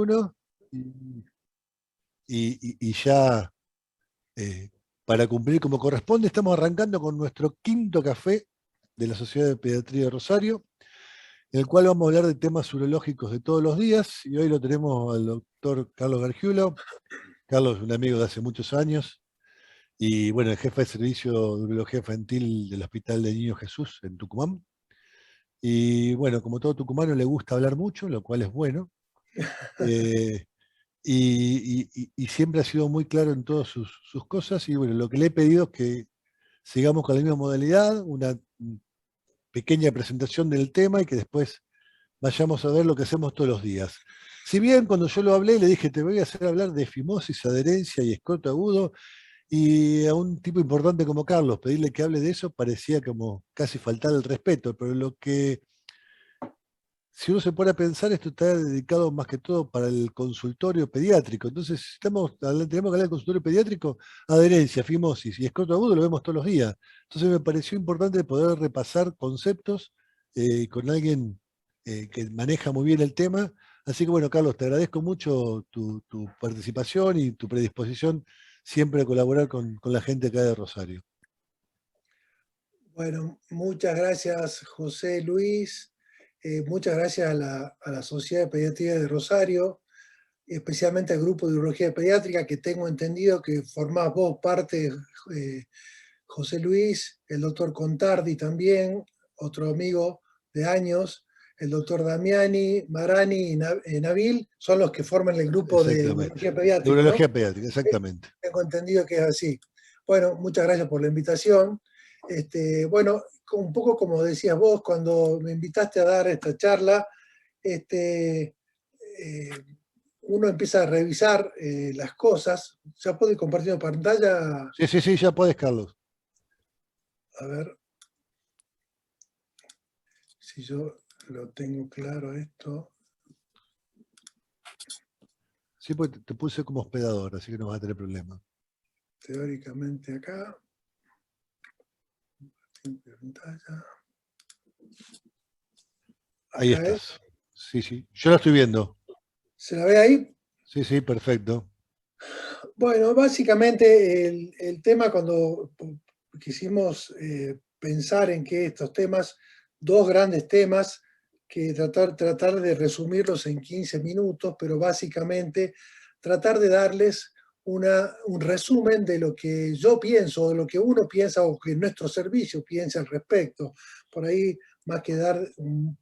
21 y ya eh, para cumplir como corresponde, estamos arrancando con nuestro quinto café de la Sociedad de Pediatría de Rosario, en el cual vamos a hablar de temas urológicos de todos los días, y hoy lo tenemos al doctor Carlos Gargiulo. Carlos es un amigo de hace muchos años, y bueno, el jefe de servicio de urología infantil del Hospital de Niño Jesús en Tucumán. Y bueno, como todo tucumano le gusta hablar mucho, lo cual es bueno. Eh, y siempre ha sido muy claro en todas sus cosas. Y bueno, lo que le he pedido es que sigamos con la misma modalidad, una pequeña presentación del tema y que después vayamos a ver lo que hacemos todos los días. Si bien cuando yo lo hablé le dije, te voy a hacer hablar de fimosis, adherencia y escroto agudo, y a un tipo importante como Carlos, pedirle que hable de eso parecía como casi faltar el respeto, pero lo que, si uno se pone a pensar, esto está dedicado más que todo para el consultorio pediátrico. Entonces, si tenemos que hablar del consultorio pediátrico, adherencia, fimosis y escroto agudo lo vemos todos los días. Entonces me pareció importante poder repasar conceptos con alguien que maneja muy bien el tema. Así que bueno, Carlos, te agradezco mucho tu participación y tu predisposición siempre a colaborar con la gente acá de Rosario. Bueno, muchas gracias, José Luis. Muchas gracias a la Sociedad de Pediatría de Rosario, especialmente al grupo de urología pediátrica, que tengo entendido que formás vos parte, José Luis, el doctor Contardi también, otro amigo de años, el doctor Damiani, Marani y Nabil, son los que forman el grupo de Exactamente. urología De pediátrica, ¿no? urología pediátrica, exactamente. Tengo entendido que es así. Bueno, muchas gracias por la invitación. Bueno, un poco como decías vos, cuando me invitaste a dar esta charla, este, eh, uno empieza a revisar las cosas. ¿Ya puedo compartir en pantalla? Sí, sí, sí, ya podés, Carlos. A ver si yo lo tengo claro esto. Sí, porque te puse como hospedador, así que no vas a tener problema. Teóricamente acá. Pantalla. Ahí Acá es. estás. Sí, sí. Yo lo estoy viendo. ¿Se la ve ahí? Sí, sí, perfecto. Bueno, básicamente el tema cuando quisimos pensar en que estos temas, dos grandes temas, que tratar de resumirlos en 15 minutos, pero básicamente tratar de darles un resumen de lo que yo pienso, de lo que uno piensa o que nuestro servicio piensa al respecto. Por ahí, más que dar un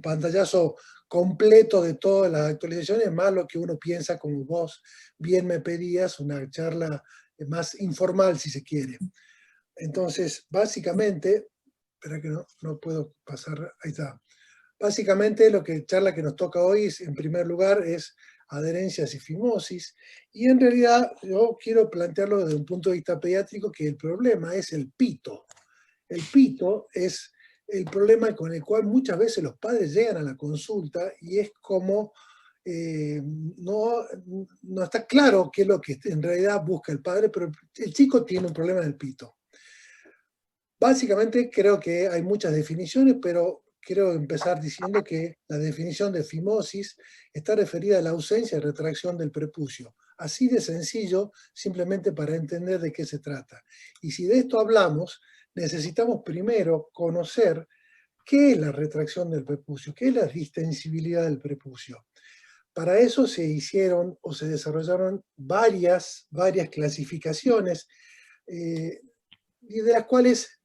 pantallazo completo de todas las actualizaciones, más lo que uno piensa, como vos bien me pedías, una charla más informal si se quiere. Entonces, básicamente, espera que no puedo pasar, ahí está. Básicamente charla que nos toca hoy es, en primer lugar, es adherencias y fimosis, y en realidad yo quiero plantearlo desde un punto de vista pediátrico, que el problema es el pito. El pito es el problema con el cual muchas veces los padres llegan a la consulta y es como no está claro qué es lo que en realidad busca el padre, pero el chico tiene un problema en el pito. Básicamente creo que hay muchas definiciones, pero quiero empezar diciendo que la definición de fimosis está referida a la ausencia de retracción del prepucio. Así de sencillo, simplemente para entender de qué se trata. Y si de esto hablamos, necesitamos primero conocer qué es la retracción del prepucio, qué es la distensibilidad del prepucio. Para eso se hicieron o se desarrollaron varias clasificaciones, y de las cuales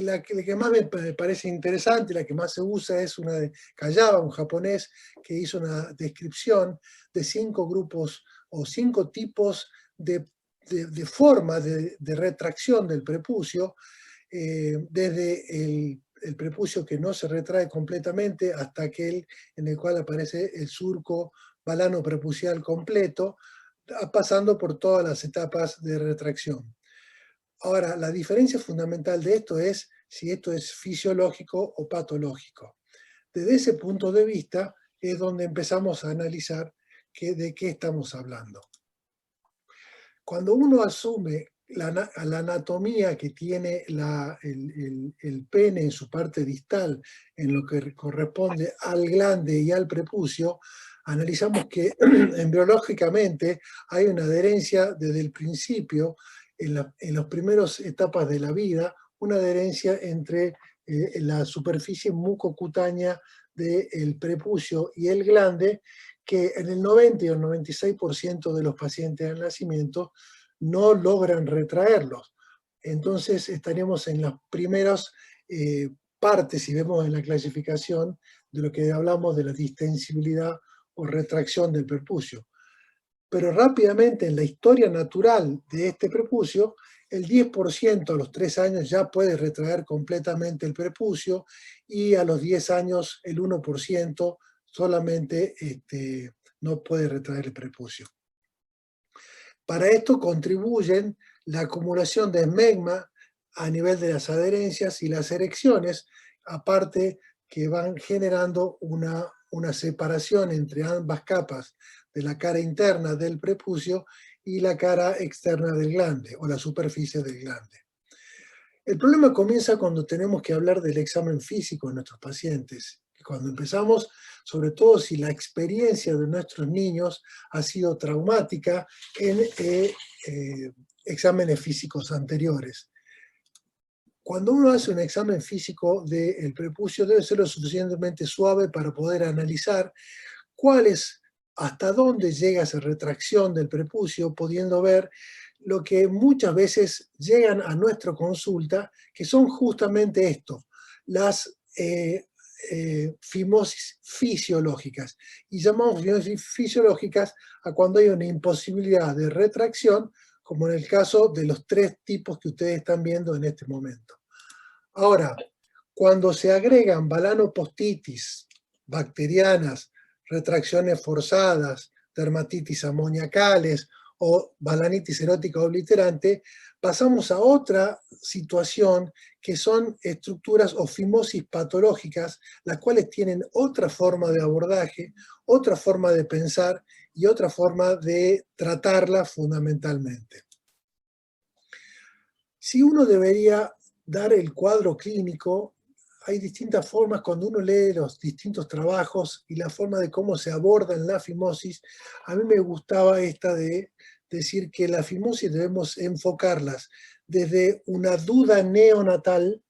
la que más me parece interesante, la que más se usa es una de Kayaba, un japonés, que hizo una descripción de 5 grupos o 5 tipos de formas de retracción del prepucio, desde el prepucio que no se retrae completamente hasta aquel en el cual aparece el surco balano prepucial completo, pasando por todas las etapas de retracción. Ahora, la diferencia fundamental de esto es si esto es fisiológico o patológico. Desde ese punto de vista es donde empezamos a analizar de qué estamos hablando. Cuando uno asume la anatomía que tiene el pene en su parte distal, en lo que corresponde al glande y al prepucio, analizamos que embriológicamente hay una adherencia desde el principio, en las primeras etapas de la vida, una adherencia entre la superficie mucocutánea del prepucio y el glande, que en el 90 y el 96% de los pacientes al nacimiento no logran retraerlos. Entonces estaríamos en las primeras partes, si vemos en la clasificación, de lo que hablamos de la distensibilidad o retracción del prepucio. Pero rápidamente en la historia natural de este prepucio, el 10% a los 3 años ya puede retraer completamente el prepucio y a los 10 años el 1% solamente no puede retraer el prepucio. Para esto contribuyen la acumulación de esmegma a nivel de las adherencias y las erecciones, aparte que van generando una separación entre ambas capas de la cara interna del prepucio y la cara externa del glande o la superficie del glande. El problema comienza cuando tenemos que hablar del examen físico de nuestros pacientes. Cuando empezamos, sobre todo si la experiencia de nuestros niños ha sido traumática en exámenes físicos anteriores. Cuando uno hace un examen físico del prepucio, debe ser lo suficientemente suave para poder analizar hasta dónde llega esa retracción del prepucio, pudiendo ver lo que muchas veces llegan a nuestra consulta, que son justamente esto, las fimosis fisiológicas. Y llamamos fimosis fisiológicas a cuando hay una imposibilidad de retracción, como en el caso de los 3 tipos que ustedes están viendo en este momento. Ahora, cuando se agregan balanopostitis bacterianas, retracciones forzadas, dermatitis amoniacales o balanitis erótica obliterante, pasamos a otra situación que son estructuras o fimosis patológicas, las cuales tienen otra forma de abordaje, otra forma de pensar y otra forma de tratarla fundamentalmente. Si uno debería dar el cuadro clínico, hay distintas formas cuando uno lee los distintos trabajos y la forma de cómo se aborda la fimosis. A mí me gustaba esta de decir que la fimosis debemos enfocarlas desde una duda neonatal,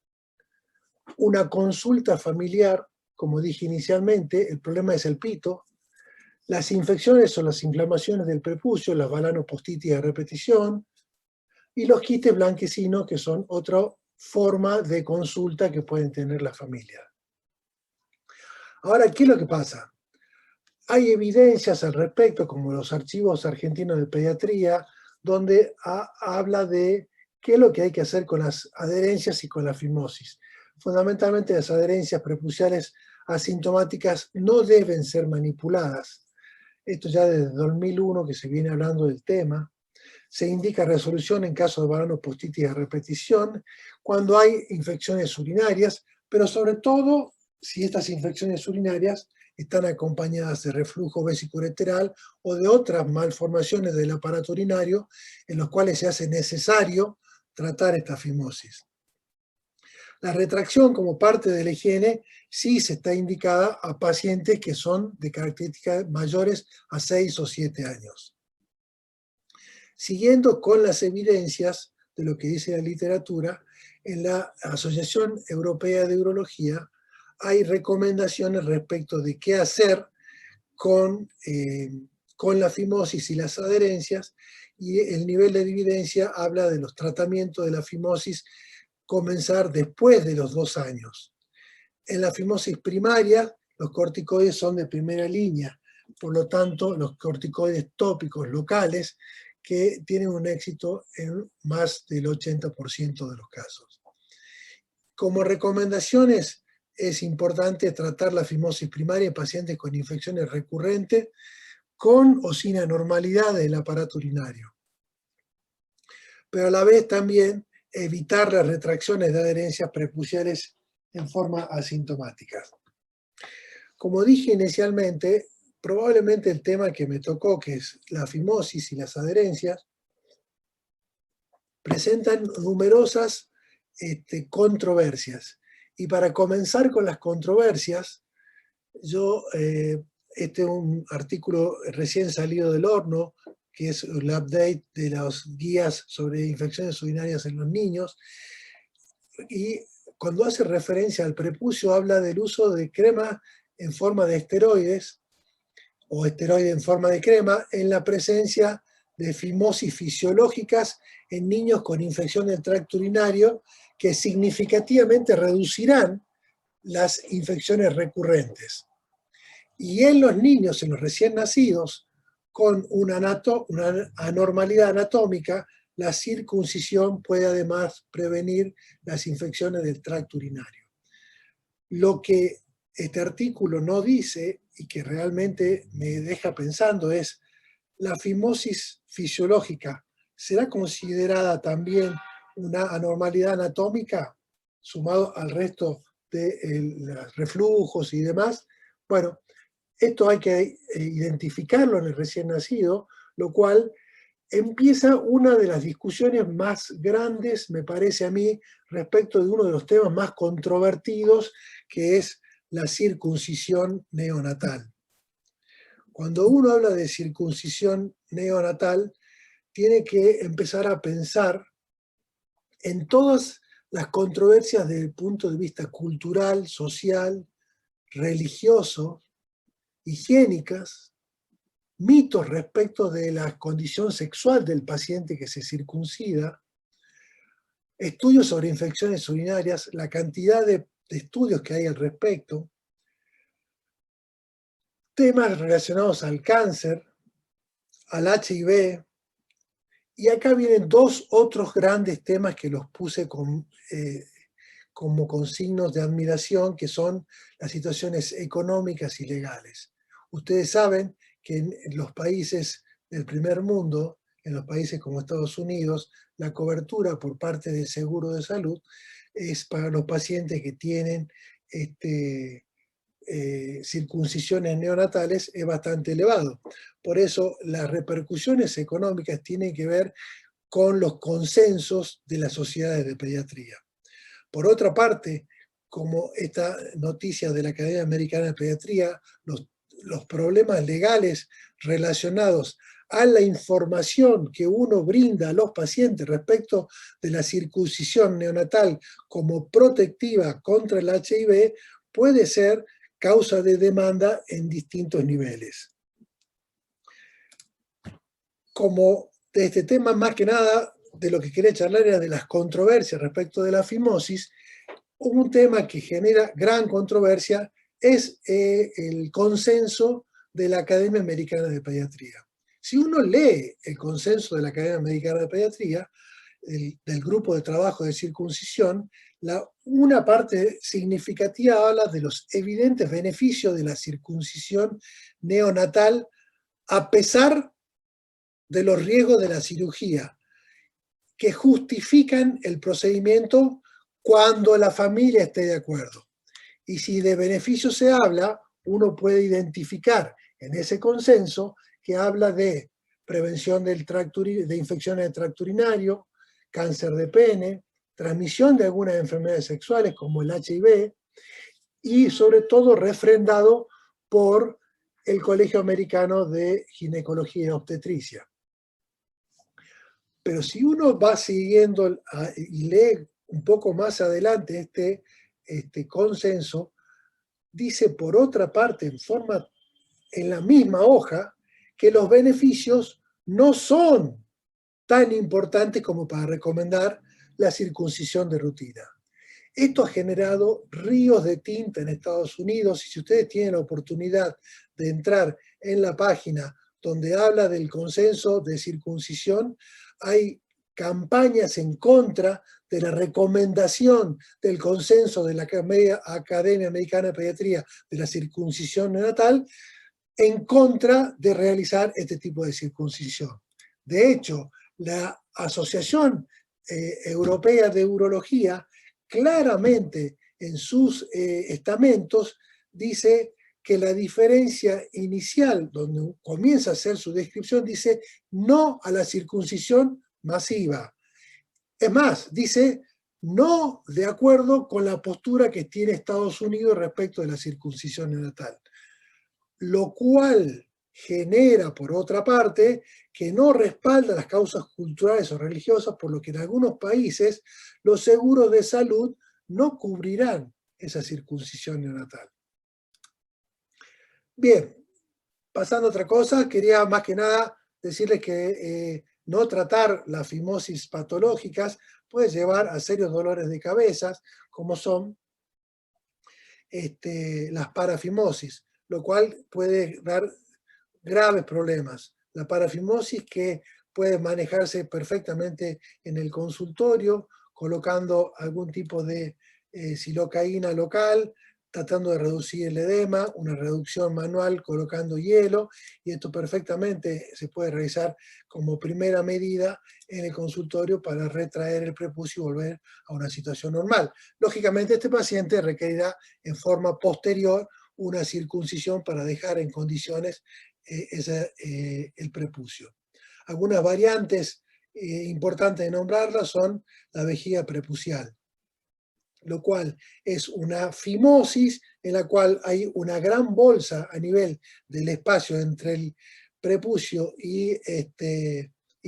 una consulta familiar, como dije inicialmente, el problema es el pito, las infecciones o las inflamaciones del prepucio, las balanopostitis a repetición, y los quistes blanquecinos, que son otra forma de consulta que pueden tener las familias. Ahora, ¿qué es lo que pasa? Hay evidencias al respecto, como los archivos argentinos de pediatría, donde habla de qué es lo que hay que hacer con las adherencias y con la fimosis. Fundamentalmente, las adherencias prepuciales asintomáticas no deben ser manipuladas. Esto ya desde 2001 que se viene hablando del tema. Se indica resolución en caso de balanopostitis a repetición, cuando hay infecciones urinarias, pero sobre todo si estas infecciones urinarias están acompañadas de reflujo vesicureteral o de otras malformaciones del aparato urinario en los cuales se hace necesario tratar esta fimosis. La retracción como parte de la higiene sí se está indicada a pacientes que son de características mayores a 6 o 7 años. Siguiendo con las evidencias de lo que dice la literatura, en la Asociación Europea de Urología hay recomendaciones respecto de qué hacer con la fimosis y las adherencias, y el nivel de evidencia habla de los tratamientos de la fimosis comenzar después de los 2 años. En la fimosis primaria, los corticoides son de primera línea, por lo tanto, los corticoides tópicos locales que tienen un éxito en más del 80% de los casos. Como recomendaciones, es importante tratar la fimosis primaria en pacientes con infecciones recurrentes, con o sin anormalidad del aparato urinario. Pero a la vez también evitar las retracciones de adherencias prepuciales en forma asintomática. Como dije inicialmente, probablemente el tema que me tocó, que es la fimosis y las adherencias, presentan numerosas controversias. Y para comenzar con las controversias, yo este es un artículo recién salido del horno, que es el update de las guías sobre infecciones urinarias en los niños, y cuando hace referencia al prepucio habla del uso de crema en forma de esteroides, o esteroide en forma de crema, en la presencia de fimosis fisiológicas en niños con infección del tracto urinario, que significativamente reducirán las infecciones recurrentes. Y en los niños, en los recién nacidos, con una anormalidad anatómica, la circuncisión puede además prevenir las infecciones del tracto urinario. Lo que este artículo no dice, y que realmente me deja pensando, es: ¿la fimosis fisiológica será considerada también una anormalidad anatómica sumado al resto de los reflujos y demás? Bueno, esto hay que identificarlo en el recién nacido, lo cual empieza una de las discusiones más grandes, me parece a mí, respecto de uno de los temas más controvertidos, que es la circuncisión neonatal. Cuando uno habla de circuncisión neonatal, tiene que empezar a pensar en todas las controversias desde el punto de vista cultural, social, religioso, higiénicas, mitos respecto de la condición sexual del paciente que se circuncida, estudios sobre infecciones urinarias, la cantidad de estudios que hay al respecto, temas relacionados al cáncer, al HIV, y acá vienen dos otros grandes temas que los puse como con signos de admiración, que son las situaciones económicas y legales. Ustedes saben que en los países del primer mundo, en los países como Estados Unidos, la cobertura por parte del seguro de salud es para los pacientes que tienen circuncisiones neonatales es bastante elevado. Por eso las repercusiones económicas tienen que ver con los consensos de las sociedades de pediatría. Por otra parte, como esta noticia de la Academia Americana de Pediatría, los problemas legales relacionados a la información que uno brinda a los pacientes respecto de la circuncisión neonatal como protectiva contra el HIV puede ser causa de demanda en distintos niveles. Como de este tema, más que nada, de lo que quería charlar era de las controversias respecto de la fimosis. Un tema que genera gran controversia es el consenso de la Academia Americana de Pediatría. Si uno lee el consenso de la Academia Americana de Pediatría, del grupo de trabajo de circuncisión, una parte significativa habla de los evidentes beneficios de la circuncisión neonatal a pesar de los riesgos de la cirugía, que justifican el procedimiento cuando la familia esté de acuerdo. Y si de beneficio se habla, uno puede identificar en ese consenso que habla de prevención de infecciones del tracto urinario, cáncer de pene, transmisión de algunas enfermedades sexuales como el HIV, y sobre todo refrendado por el Colegio Americano de Ginecología y Obstetricia. Pero si uno va siguiendo y lee un poco más adelante este consenso, dice por otra parte en la misma hoja que los beneficios no son tan importantes como para recomendar la circuncisión de rutina. Esto ha generado ríos de tinta en Estados Unidos, y si ustedes tienen la oportunidad de entrar en la página donde habla del consenso de circuncisión, hay campañas en contra de la recomendación del consenso de la Academia Americana de Pediatría de la circuncisión neonatal en contra de realizar este tipo de circuncisión. De hecho, la Asociación Europea de Urología claramente en sus estamentos dice que la diferencia inicial, donde comienza a hacer su descripción, dice no a la circuncisión masiva. Es más, dice no de acuerdo con la postura que tiene Estados Unidos respecto de la circuncisión neonatal. lo cual genera, por otra parte, que no respalda las causas culturales o religiosas, por lo que en algunos países los seguros de salud no cubrirán esa circuncisión neonatal. Bien, pasando a otra cosa, quería más que nada decirles que no tratar las fimosis patológicas puede llevar a serios dolores de cabeza, como son las parafimosis, lo cual puede dar graves problemas. La parafimosis que puede manejarse perfectamente en el consultorio, colocando algún tipo de silocaína local, tratando de reducir el edema, una reducción manual colocando hielo, y esto perfectamente se puede realizar como primera medida en el consultorio para retraer el prepucio y volver a una situación normal. Lógicamente, este paciente requerirá en forma posterior una circuncisión para dejar en condiciones el prepucio. Algunas variantes importantes de nombrarlas son la vejiga prepucial, lo cual es una fimosis en la cual hay una gran bolsa a nivel del espacio entre el prepucio y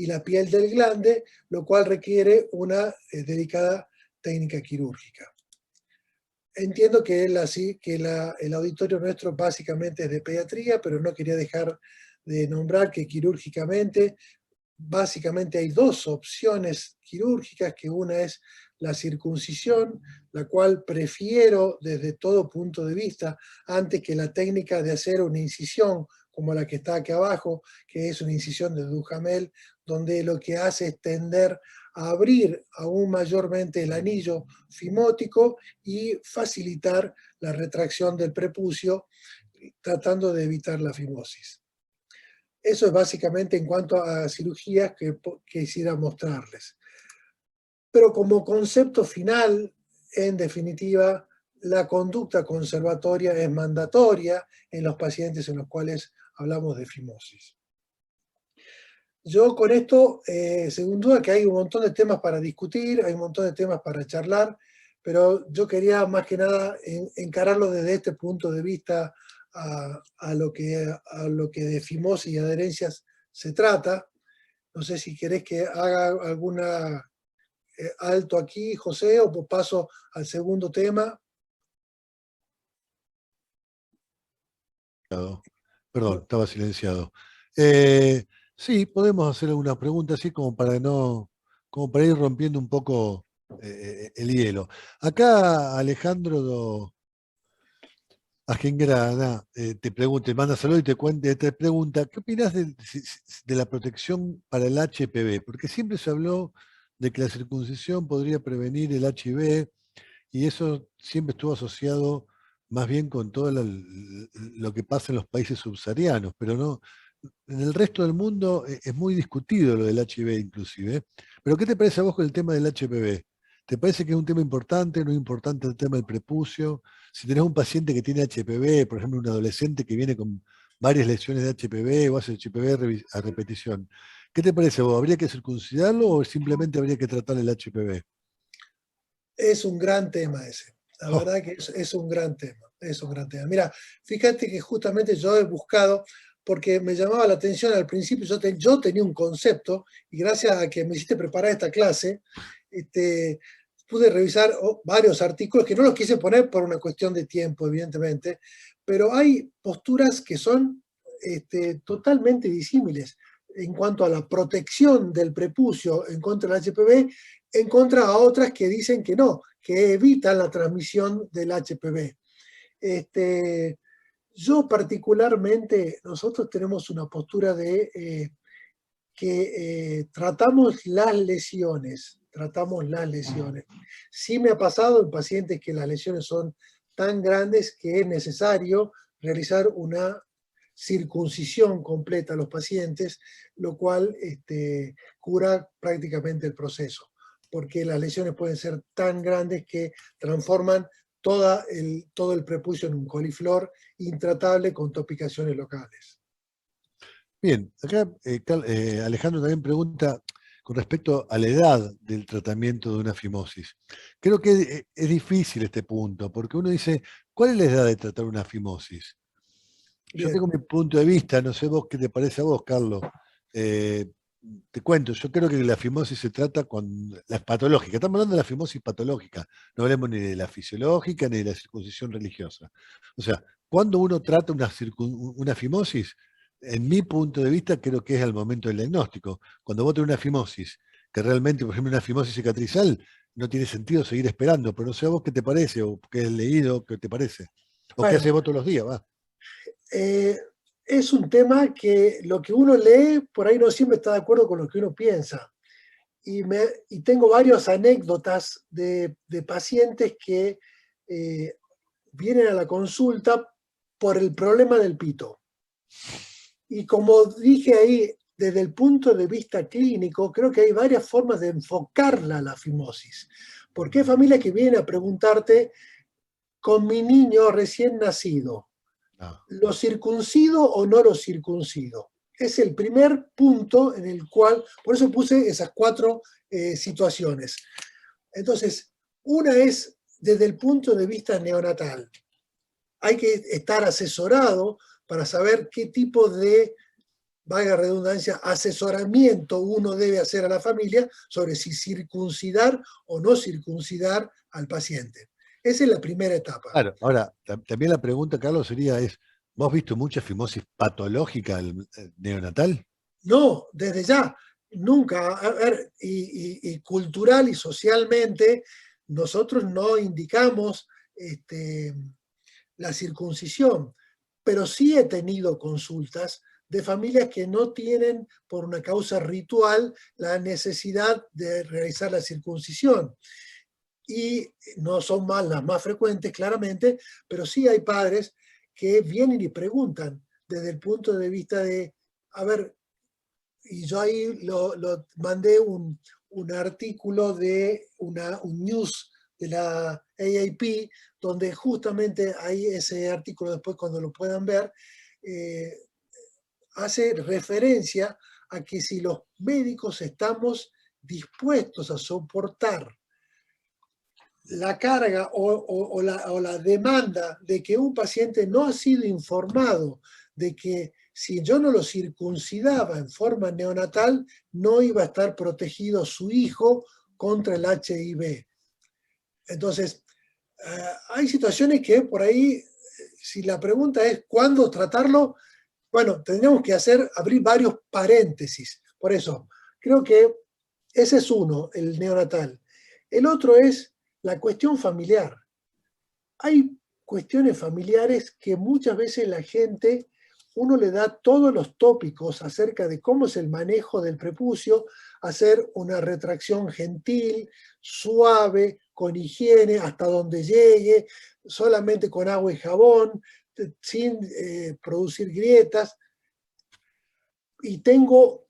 la piel del glande, lo cual requiere una dedicada técnica quirúrgica. Entiendo que el auditorio nuestro básicamente es de pediatría, pero no quería dejar de nombrar que quirúrgicamente básicamente hay dos opciones quirúrgicas, que una es la circuncisión, la cual prefiero desde todo punto de vista antes que la técnica de hacer una incisión como la que está aquí abajo, que es una incisión de Duhamel, donde lo que hace es tender a abrir aún mayormente el anillo fimótico y facilitar la retracción del prepucio, tratando de evitar la fimosis. Eso es básicamente en cuanto a cirugías que quisiera mostrarles. Pero como concepto final, en definitiva, la conducta conservatoria es mandatoria en los pacientes en los cuales hablamos de fimosis. Yo con esto, sin duda que hay un montón de temas para discutir, hay un montón de temas para charlar, pero yo quería más que nada encararlo desde este punto de vista a lo que de fimosis y adherencias se trata. No sé si querés que haga alguna alto aquí, José, o paso al segundo tema. Perdón, estaba silenciado. Sí, podemos hacer algunas preguntas así como como para ir rompiendo un poco el hielo. Acá Alejandro Ajengrana te manda saludos y te pregunta, ¿qué opinas de la protección para el HPV? Porque siempre se habló de que la circuncisión podría prevenir el HIV y eso siempre estuvo asociado más bien con todo lo que pasa en los países subsaharianos, pero no, en el resto del mundo es muy discutido lo del HIV inclusive. Pero ¿qué te parece a vos con el tema del HPV? ¿Te parece que es un tema importante, no es importante el tema del prepucio? Si tenés un paciente que tiene HPV, por ejemplo un adolescente que viene con varias lesiones de HPV o hace HPV a repetición, ¿qué te parece a vos? ¿Habría que circuncidarlo o simplemente habría que tratar el HPV? Es un gran tema ese. La verdad que es un gran tema. Es un gran tema. Mira, fíjate que justamente yo he buscado, porque me llamaba la atención al principio, yo tenía un concepto, y gracias a que me hiciste preparar esta clase, pude revisar varios artículos que no los quise poner por una cuestión de tiempo, evidentemente, pero hay posturas que son totalmente disímiles en cuanto a la protección del prepucio en contra del HPV, en contra a otras que dicen que no, que evitan la transmisión del HPV. Yo particularmente, nosotros tenemos una postura de que tratamos las lesiones. Sí me ha pasado en pacientes que las lesiones son tan grandes que es necesario realizar una circuncisión completa a los pacientes, lo cual cura prácticamente el proceso, porque las lesiones pueden ser tan grandes que transforman todo el prepucio en un coliflor intratable con topicaciones locales. Bien, acá Alejandro también pregunta con respecto a la edad del tratamiento de una fimosis. Creo que es difícil este punto, porque uno dice, ¿cuál es la edad de tratar una fimosis? Yo Bien. tengo mi punto de vista, no sé vos qué te parece a vos, Carlos. Eh, Te cuento, yo creo que la fimosis se trata con la patológica. Estamos hablando de la fimosis patológica, no hablemos ni de la fisiológica ni de la circuncisión religiosa. O sea, cuando uno trata una fimosis, en mi punto de vista, creo que es al momento del diagnóstico. Cuando vos tenés una fimosis, que realmente, por ejemplo, una fimosis cicatrizal, no tiene sentido seguir esperando, pero no sé a vos qué te parece, o qué has leído, qué te parece, o qué haces Bueno, vos todos los días, va. eh, es un tema que lo que uno lee por ahí no siempre está de acuerdo con lo que uno piensa. Y tengo varias anécdotas de pacientes que eh, vienen a la consulta por el problema del pito. Y como dije ahí, desde el punto de vista clínico, creo que hay varias formas de enfocarla la fimosis. Porque hay familias que vienen a preguntarte, con mi niño recién nacido, No. ¿lo circuncido o no lo circuncido? Es el primer punto en el cual, por eso puse esas cuatro situaciones. Entonces, una es desde el punto de vista neonatal. Hay que estar asesorado para saber qué tipo de, valga la redundancia, asesoramiento uno debe hacer a la familia sobre si circuncidar o no circuncidar al paciente. Esa es la primera etapa. Claro, ahora, también la pregunta, Carlos, sería ¿vos has visto mucha fimosis patológica neonatal? No, desde ya, nunca. A ver, y cultural y socialmente, nosotros no indicamos la circuncisión, pero sí he tenido consultas de familias que no tienen, por una causa ritual, la necesidad de realizar la circuncisión. Y no son más las más frecuentes, claramente, pero sí hay padres que vienen y preguntan desde el punto de vista de, a ver, y yo ahí lo mandé un artículo de un news de la AAP, donde justamente ahí ese artículo, después cuando lo puedan ver, eh, hace referencia a que si los médicos estamos dispuestos a soportar la carga o la demanda de que un paciente no ha sido informado de que si yo no lo circuncidaba en forma neonatal, no iba a estar protegido su hijo contra el HIV. Entonces, hay situaciones que por ahí, si la pregunta es cuándo tratarlo, bueno, tendríamos que abrir varios paréntesis. Por eso, creo que ese es uno, el neonatal. El otro es la cuestión familiar. Hay cuestiones familiares que muchas veces la gente, uno le da todos los tópicos acerca de cómo es el manejo del prepucio, hacer una retracción gentil, suave, con higiene, hasta donde llegue, solamente con agua y jabón, sin producir grietas. Y tengo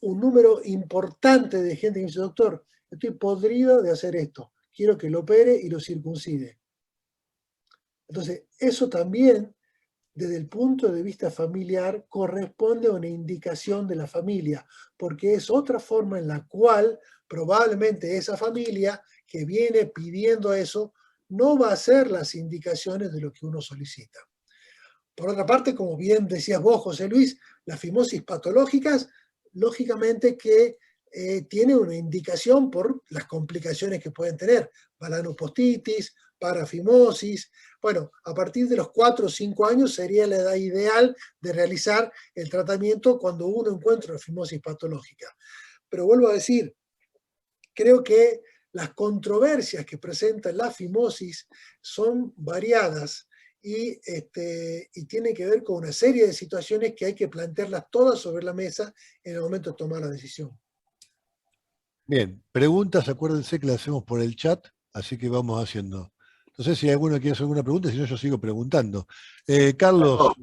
un número importante de gente que dice, doctor, estoy podrido de hacer esto, quiero que lo opere y lo circuncide. Entonces, eso también, desde el punto de vista familiar, corresponde a una indicación de la familia, porque es otra forma en la cual probablemente esa familia que viene pidiendo eso no va a hacer las indicaciones de lo que uno solicita. Por otra parte, como bien decías vos, José Luis, las fimosis patológicas, lógicamente que tiene una indicación por las complicaciones que pueden tener, balanopostitis, parafimosis. Bueno, a partir de los 4 o 5 años sería la edad ideal de realizar el tratamiento cuando uno encuentra una fimosis patológica. Pero vuelvo a decir, creo que las controversias que presenta la fimosis son variadas y tienen que ver con una serie de situaciones que hay que plantearlas todas sobre la mesa en el momento de tomar la decisión. Bien, preguntas, acuérdense que las hacemos por el chat, así que vamos haciendo. No sé si alguno quiere hacer alguna pregunta, si no yo sigo preguntando. Carlos, Flaco,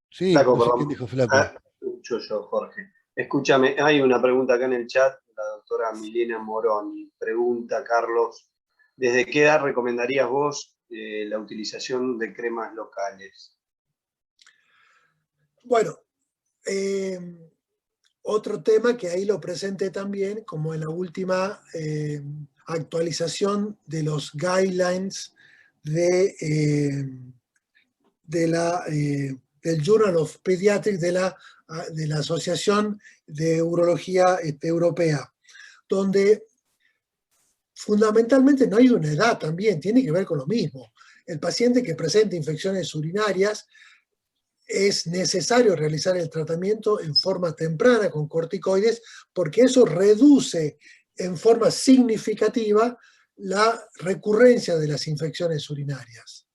sí, flaco, no sé quién perdón. dijo flaco. Ah, yo, Jorge. Escúchame, hay una pregunta acá en el chat, la doctora Milena Moroni. Pregunta, Carlos, ¿desde qué edad recomendarías vos la utilización de cremas locales? Bueno, eh, otro tema que ahí lo presenté también, como en la última actualización de los guidelines de la del Journal of Pediatrics de la Asociación de Urología Europea, donde fundamentalmente no hay una edad también, tiene que ver con lo mismo. El paciente que presenta infecciones urinarias es necesario realizar el tratamiento en forma temprana con corticoides porque eso reduce en forma significativa la recurrencia de las infecciones urinarias.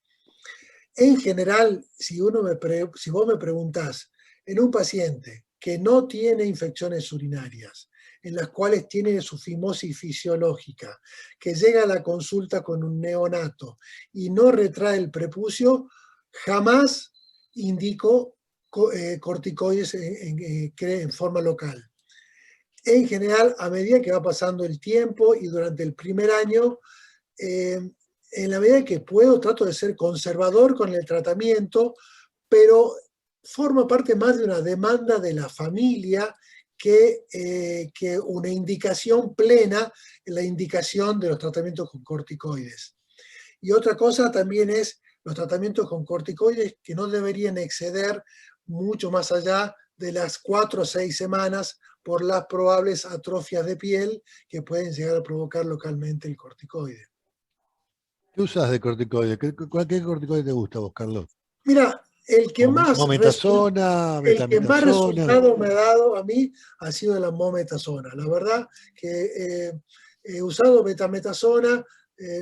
En general, si vos me preguntás en un paciente que no tiene infecciones urinarias, en las cuales tiene su fimosis fisiológica, que llega a la consulta con un neonato y no retrae el prepucio, jamás indico corticoides en forma local. En general, a medida que va pasando el tiempo y durante el primer año, en la medida que puedo, trato de ser conservador con el tratamiento, pero forma parte más de una demanda de la familia que una indicación plena en la indicación de los tratamientos con corticoides. Y otra cosa también es los tratamientos con corticoides que no deberían exceder mucho más allá de las 4 o 6 semanas por las probables atrofias de piel que pueden llegar a provocar localmente el corticoide. ¿Qué usas de corticoide? ¿Qué corticoide te gusta vos, Carlos? Mira, el que más mometasona, betametasona. resultado me ha dado a mí ha sido la mometasona. La verdad que he usado betametasona,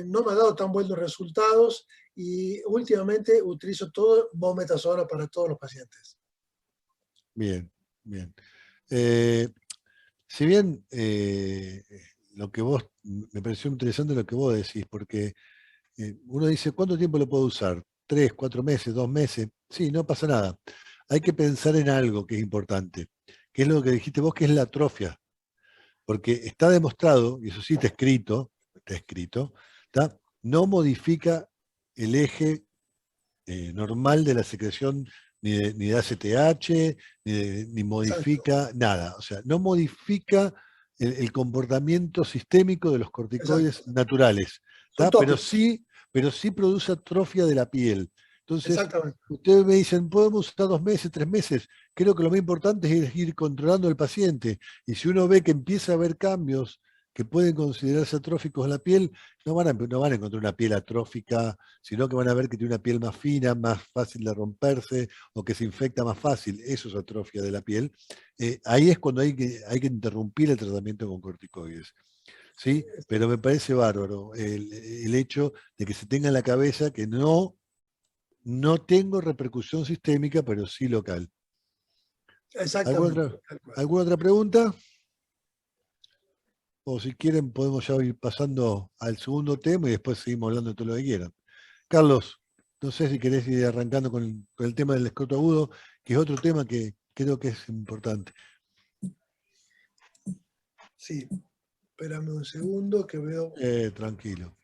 no me ha dado tan buenos resultados y últimamente utilizo todo mometasona para todos los pacientes. Bien, bien. Si bien lo que vos, me pareció interesante lo que vos decís, porque uno dice, ¿cuánto tiempo lo puedo usar? ¿3, 4 meses, 2 meses? Sí, no pasa nada. Hay que pensar en algo que es importante, que es lo que dijiste vos, que es la atrofia. Porque está demostrado, y eso sí está escrito, ¿tá? No modifica el eje normal de la secreción ni de ACTH, ni modifica nada. O sea, no modifica el comportamiento sistémico de los corticoides naturales. Pero sí produce atrofia de la piel. Entonces, ustedes me dicen, ¿podemos usar 2 meses, 3 meses? Creo que lo más importante es ir controlando al paciente. Y si uno ve que empieza a haber cambios que pueden considerarse atróficos en la piel, no van a encontrar una piel atrófica, sino que van a ver que tiene una piel más fina, más fácil de romperse, o que se infecta más fácil. Eso es atrofia de la piel. Ahí es cuando hay que interrumpir el tratamiento con corticoides. ¿Sí? Pero me parece bárbaro el hecho de que se tenga en la cabeza que no tengo repercusión sistémica, pero sí local. Exactamente. ¿Alguna otra pregunta? O si quieren podemos ya ir pasando al segundo tema y después seguimos hablando de todo lo que quieran. Carlos, no sé si querés ir arrancando con el tema del escroto agudo, que es otro tema que creo que es importante. Sí, espérame un segundo que veo. Tranquilo.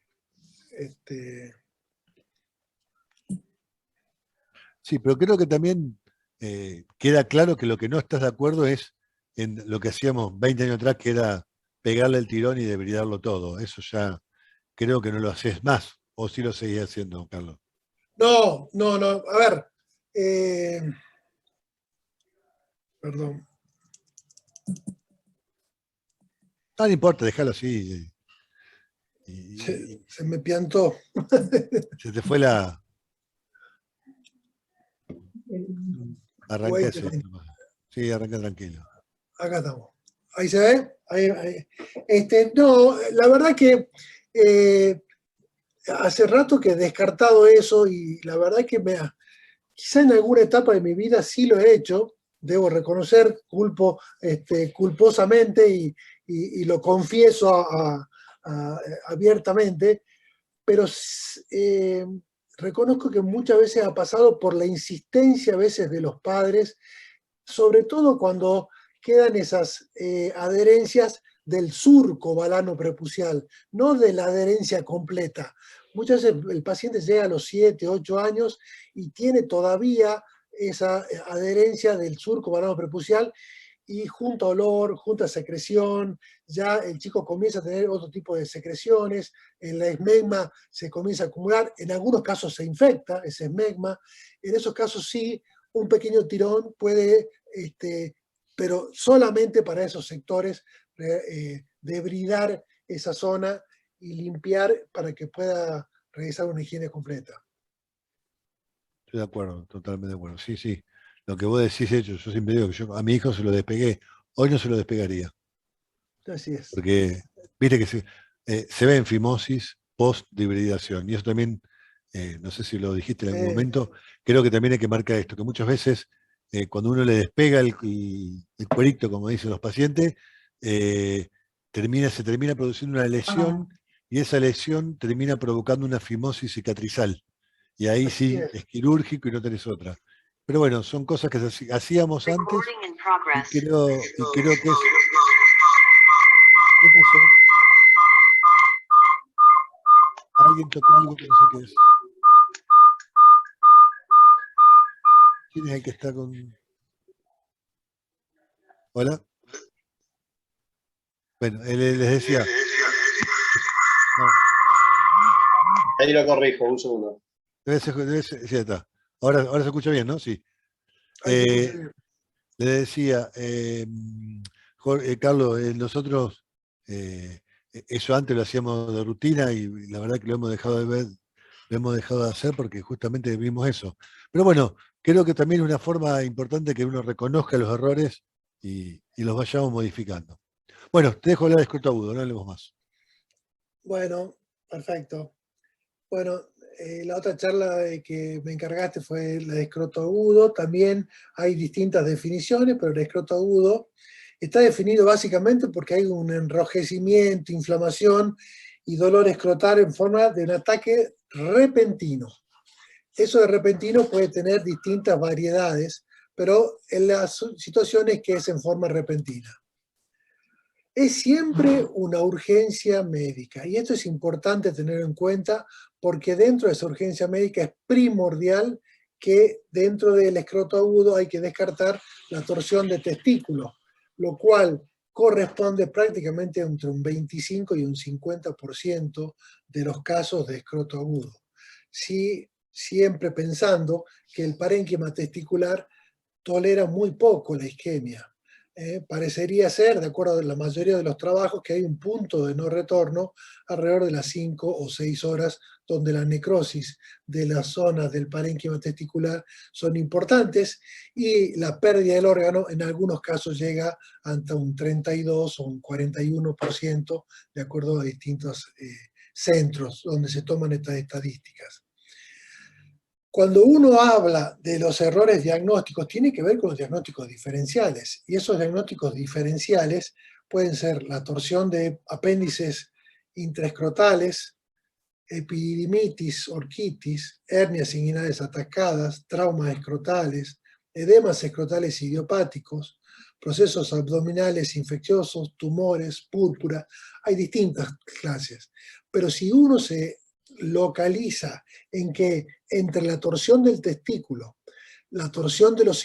Sí, pero creo que también queda claro que lo que no estás de acuerdo es en lo que hacíamos 20 años atrás, que era pegarle el tirón y debridarlo todo. Eso ya creo que no lo haces más, o sí lo seguís haciendo, Carlos. No. A ver. Perdón. No importa, déjalo así. Se me piantó. Se te fue la... Arranca eso. Sí, arranca tranquilo. Acá estamos. ¿Ahí se ve? Ahí. No, la verdad que hace rato que he descartado eso y la verdad que quizá en alguna etapa de mi vida sí lo he hecho, debo reconocer, culposamente y lo confieso abiertamente, pero reconozco que muchas veces ha pasado por la insistencia a veces de los padres, sobre todo cuando quedan esas adherencias del surco balano prepucial, no de la adherencia completa. Muchas veces el paciente llega a los 7, 8 años y tiene todavía esa adherencia del surco balano prepucial y junto a olor, junto a secreción, ya el chico comienza a tener otro tipo de secreciones, el esmegma se comienza a acumular, en algunos casos se infecta ese esmegma, en esos casos sí un pequeño tirón puede, pero solamente para esos sectores, debridar esa zona y limpiar para que pueda realizar una higiene completa. Estoy de acuerdo, totalmente de acuerdo. Sí, sí. Lo que vos decís, hecho, yo siempre digo que yo a mi hijo se lo despegué. Hoy no se lo despegaría. Así es. Porque viste que se ve en fimosis post-hibridación. Y eso también, no sé si lo dijiste en algún momento, creo que también hay que marcar esto, que muchas veces cuando uno le despega el cuerito, como dicen los pacientes, se termina produciendo una lesión y esa lesión termina provocando una fimosis cicatrizal. Y ahí Así sí es. es quirúrgico y no tenés otra. Pero bueno, son cosas que hacíamos antes y creo que es... ¿Qué pasó? Alguien tocó algo que no sé qué es. ¿Quién es el que está con...? ¿Hola? Bueno, les decía... No, Ahí lo corrijo, un segundo. sí, ya está. Ahora se escucha bien, ¿no? Sí. Ahí se escucha bien. Le decía, Carlos, nosotros eso antes lo hacíamos de rutina y la verdad que lo hemos dejado de ver, lo hemos dejado de hacer porque justamente vimos eso. Pero bueno, creo que también es una forma importante que uno reconozca los errores y los vayamos modificando. Bueno, te dejo hablar de escroto agudo, no hablemos más. Bueno, perfecto. Bueno, la otra charla que me encargaste fue la de escroto agudo. También hay distintas definiciones, pero el escroto agudo está definido básicamente porque hay un enrojecimiento, inflamación y dolor escrotal en forma de un ataque repentino. Eso de repentino puede tener distintas variedades, pero en las situaciones que es en forma repentina. Es siempre una urgencia médica y esto es importante tener en cuenta porque dentro de esa urgencia médica es primordial que dentro del escroto agudo hay que descartar la torsión de testículo, lo cual corresponde prácticamente entre un 25 y un 50% de los casos de escroto agudo. Sí, siempre pensando que el parénquima testicular tolera muy poco la isquemia. Parecería ser, de acuerdo a la mayoría de los trabajos, que hay un punto de no retorno alrededor de las 5 o 6 horas, donde la necrosis de las zonas del parénquima testicular son importantes y la pérdida del órgano en algunos casos llega hasta un 32 o un 41%, de acuerdo a distintos centros donde se toman estas estadísticas. Cuando uno habla de los errores diagnósticos, tiene que ver con los diagnósticos diferenciales. Y esos diagnósticos diferenciales pueden ser la torsión de apéndices intraescrotales, epididimitis, orquitis, hernias inguinales atacadas, traumas escrotales, edemas escrotales idiopáticos, procesos abdominales infecciosos, tumores, púrpura. Hay distintas clases. Pero si uno se localiza en que entre la torsión del testículo, la torsión de los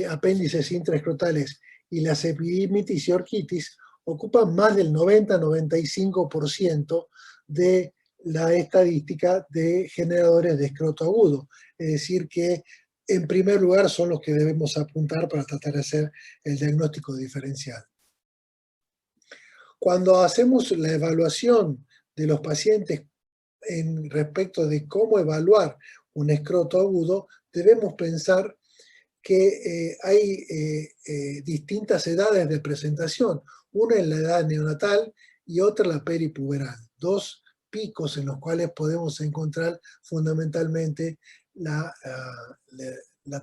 apéndices intraescrotales y las epididimitis y orquitis ocupan más del 90-95% de la estadística de generadores de escroto agudo. Es decir, que en primer lugar son los que debemos apuntar para tratar de hacer el diagnóstico diferencial. Cuando hacemos la evaluación de los pacientes en respecto de cómo evaluar un escroto agudo, debemos pensar que hay distintas edades de presentación. Una es la edad neonatal y otra la peripuberal. Dos picos en los cuales podemos encontrar fundamentalmente la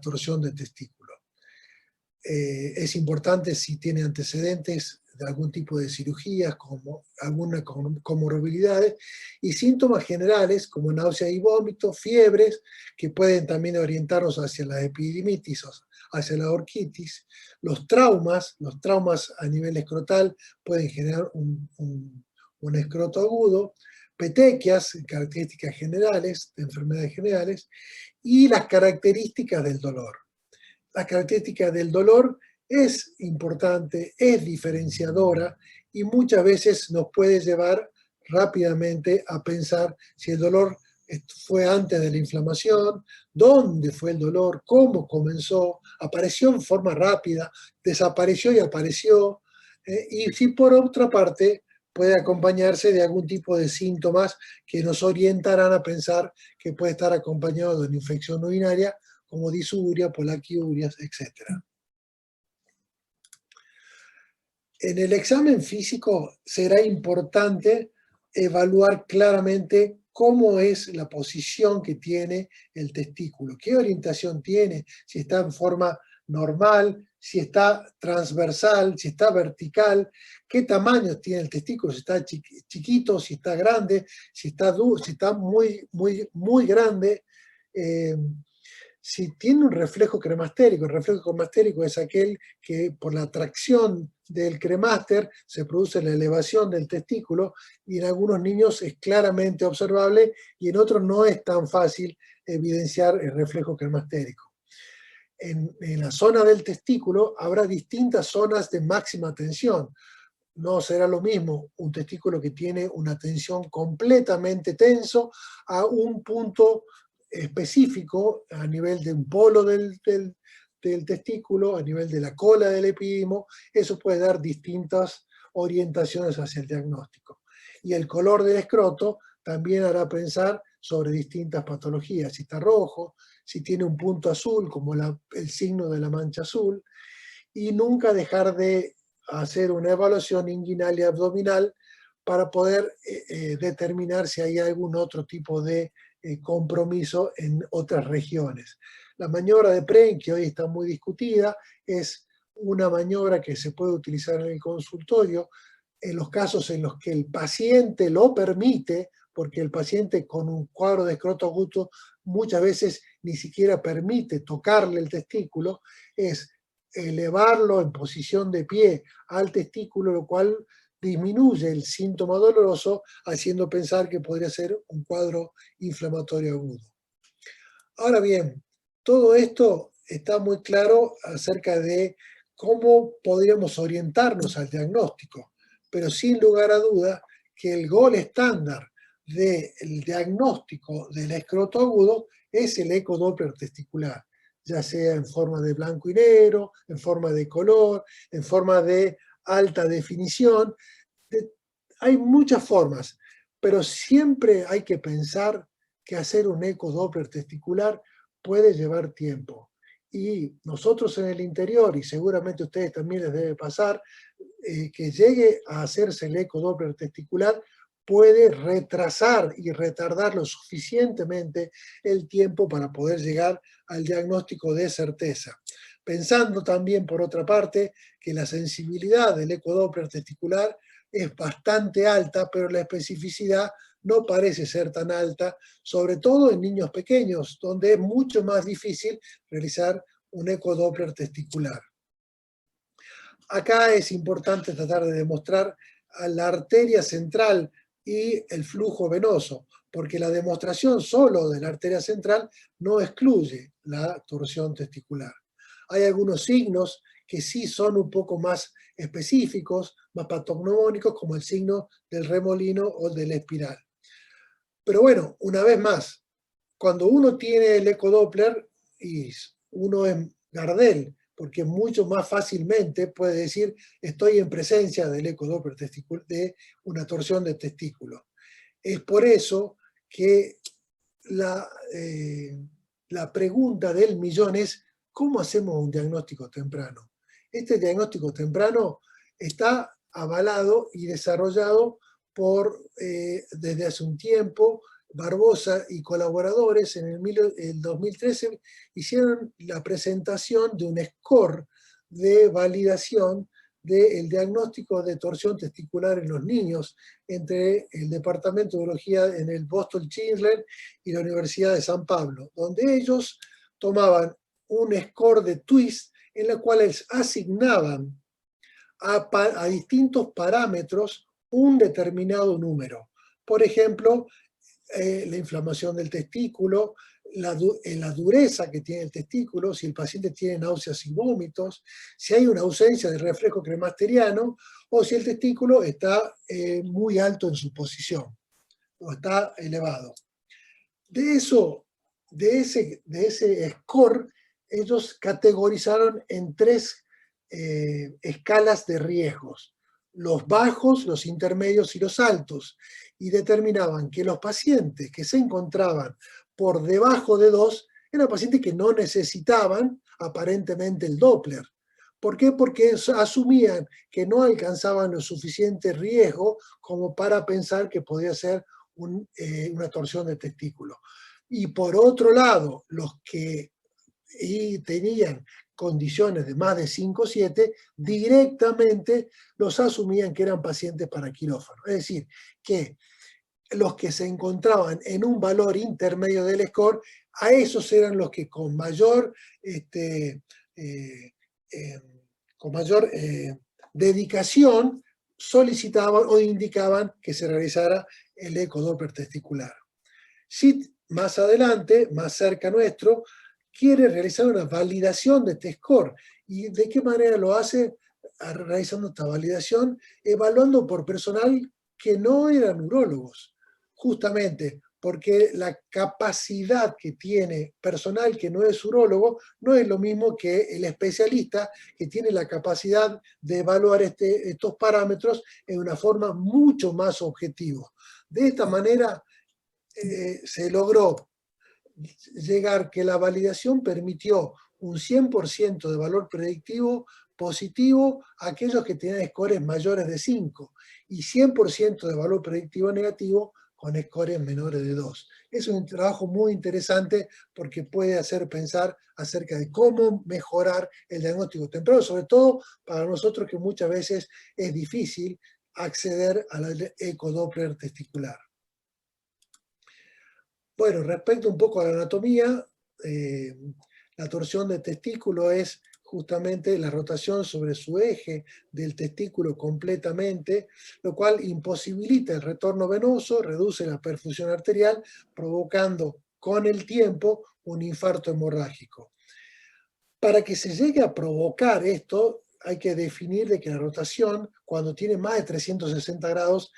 torsión de testículo. Es importante si tiene antecedentes de algún tipo de cirugías, como algunas comorbilidades, y síntomas generales como náusea y vómito, fiebres, que pueden también orientarnos hacia la epididimitis, hacia la orquitis. Los traumas a nivel escrotal pueden generar un escroto agudo, petequias, características generales, de enfermedades generales, y las características del dolor. La característica del dolor es importante, es diferenciadora y muchas veces nos puede llevar rápidamente a pensar si el dolor fue antes de la inflamación, dónde fue el dolor, cómo comenzó, apareció en forma rápida, desapareció y apareció, y si por otra parte puede acompañarse de algún tipo de síntomas que nos orientarán a pensar que puede estar acompañado de una infección urinaria, como disuria, polaquiurias, etc. En el examen físico será importante evaluar claramente cómo es la posición que tiene el testículo, qué orientación tiene, si está en forma normal, si está transversal, si está vertical, qué tamaño tiene el testículo, si está chiquito, si está grande, si está muy grande. Si tiene un reflejo cremastérico, el reflejo cremastérico es aquel que por la atracción del cremáster se produce la elevación del testículo, y en algunos niños es claramente observable y en otros no es tan fácil evidenciar el reflejo cremastérico. En la zona del testículo habrá distintas zonas de máxima tensión. No será lo mismo un testículo que tiene una tensión completamente tenso a un punto específico a nivel de un polo del testículo, a nivel de la cola del epidimo. Eso puede dar distintas orientaciones hacia el diagnóstico. Y el color del escroto también hará pensar sobre distintas patologías, si está rojo, si tiene un punto azul, como el signo de la mancha azul, y nunca dejar de hacer una evaluación inguinal y abdominal para poder determinar si hay algún otro tipo de compromiso en otras regiones. La maniobra de Prehn, que hoy está muy discutida, es una maniobra que se puede utilizar en el consultorio en los casos en los que el paciente lo permite, porque el paciente con un cuadro de escroto agudo muchas veces ni siquiera permite tocarle el testículo, es elevarlo en posición de pie al testículo, lo cual disminuye el síntoma doloroso, haciendo pensar que podría ser un cuadro inflamatorio agudo. Ahora bien, todo esto está muy claro acerca de cómo podríamos orientarnos al diagnóstico, pero sin lugar a duda que el gol estándar del diagnóstico del escroto agudo es el ecodoppler testicular, ya sea en forma de blanco y negro, en forma de color, en forma de alta definición. Hay muchas formas, pero siempre hay que pensar que hacer un ecodoppler testicular puede llevar tiempo. Y nosotros en el interior, y seguramente a ustedes también les debe pasar, que llegue a hacerse el ecodoppler testicular puede retrasar y retardar lo suficientemente el tiempo para poder llegar al diagnóstico de certeza. Pensando también, por otra parte, que la sensibilidad del ecodoppler testicular es bastante alta, pero la especificidad no parece ser tan alta, sobre todo en niños pequeños, donde es mucho más difícil realizar un ecodoppler testicular. Acá es importante tratar de demostrar a la arteria central y el flujo venoso, porque la demostración solo de la arteria central no excluye la torsión testicular. Hay algunos signos que sí son un poco más específicos, más patognomónicos, como el signo del remolino o del espiral. Pero bueno, una vez más, cuando uno tiene el ecodoppler y uno es Gardel, porque mucho más fácilmente puede decir estoy en presencia del ecodoppler de una torsión de testículo. Es por eso que la pregunta del millón es ¿cómo hacemos un diagnóstico temprano? Este diagnóstico temprano está avalado y desarrollado desde hace un tiempo. Barbosa y colaboradores en el 2013 hicieron la presentación de un score de validación del diagnóstico de torsión testicular en los niños entre el Departamento de Urología en el Boston Schindler y la Universidad de San Pablo, donde ellos tomaban un score de twist en la cual asignaban a distintos parámetros un determinado número. Por ejemplo, la inflamación del testículo, la dureza que tiene el testículo, si el paciente tiene náuseas y vómitos, si hay una ausencia de reflejo cremasteriano o si el testículo está muy alto en su posición o está elevado. De ese score, ellos categorizaron en 3 escalas de riesgos: los bajos, los intermedios y los altos, y determinaban que los pacientes que se encontraban por debajo de 2 eran pacientes que no necesitaban aparentemente el Doppler. ¿Por qué? Porque asumían que no alcanzaban lo suficiente riesgo como para pensar que podía ser una torsión de testículo. Y por otro lado, los que tenían condiciones de más de 5 o 7, directamente los asumían que eran pacientes para quirófano. Es decir, que los que se encontraban en un valor intermedio del score, a esos eran los que con mayor dedicación solicitaban o indicaban que se realizara el ecodoppler testicular. Si más adelante, más cerca nuestro, quiere realizar una validación de este score. ¿Y de qué manera lo hace? Realizando esta validación, evaluando por personal que no eran urólogos, justamente porque la capacidad que tiene personal que no es urólogo no es lo mismo que el especialista, que tiene la capacidad de evaluar estos parámetros en una forma mucho más objetiva. De esta manera se logró llegar que la validación permitió un 100% de valor predictivo positivo a aquellos que tenían scores mayores de 5 y 100% de valor predictivo negativo con scores menores de 2. Es un trabajo muy interesante porque puede hacer pensar acerca de cómo mejorar el diagnóstico temprano, sobre todo para nosotros que muchas veces es difícil acceder al ecodoppler testicular. Bueno, respecto un poco a la anatomía, la torsión de testículo es justamente la rotación sobre su eje del testículo completamente, lo cual imposibilita el retorno venoso, reduce la perfusión arterial, provocando con el tiempo un infarto hemorrágico. Para que se llegue a provocar esto, hay que definir de que la rotación, cuando tiene más de 360 grados,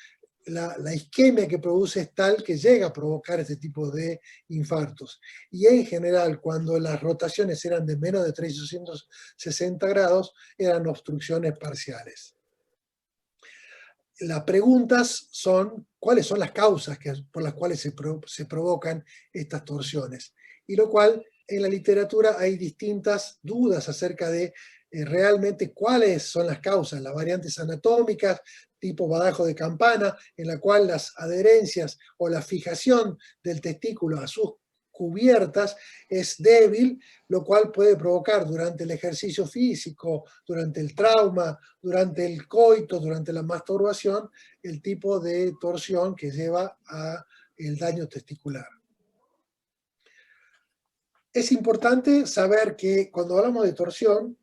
la isquemia que produce es tal que llega a provocar este tipo de infartos. Y en general, cuando las rotaciones eran de menos de 360 grados, eran obstrucciones parciales. Las preguntas son, ¿cuáles son las causas por las cuales se provocan estas torsiones? Y lo cual, en la literatura hay distintas dudas acerca de realmente cuáles son las causas, las variantes anatómicas, tipo badajo de campana, en la cual las adherencias o la fijación del testículo a sus cubiertas es débil, lo cual puede provocar durante el ejercicio físico, durante el trauma, durante el coito, durante la masturbación, el tipo de torsión que lleva a el daño testicular. Es importante saber que cuando hablamos de torsión,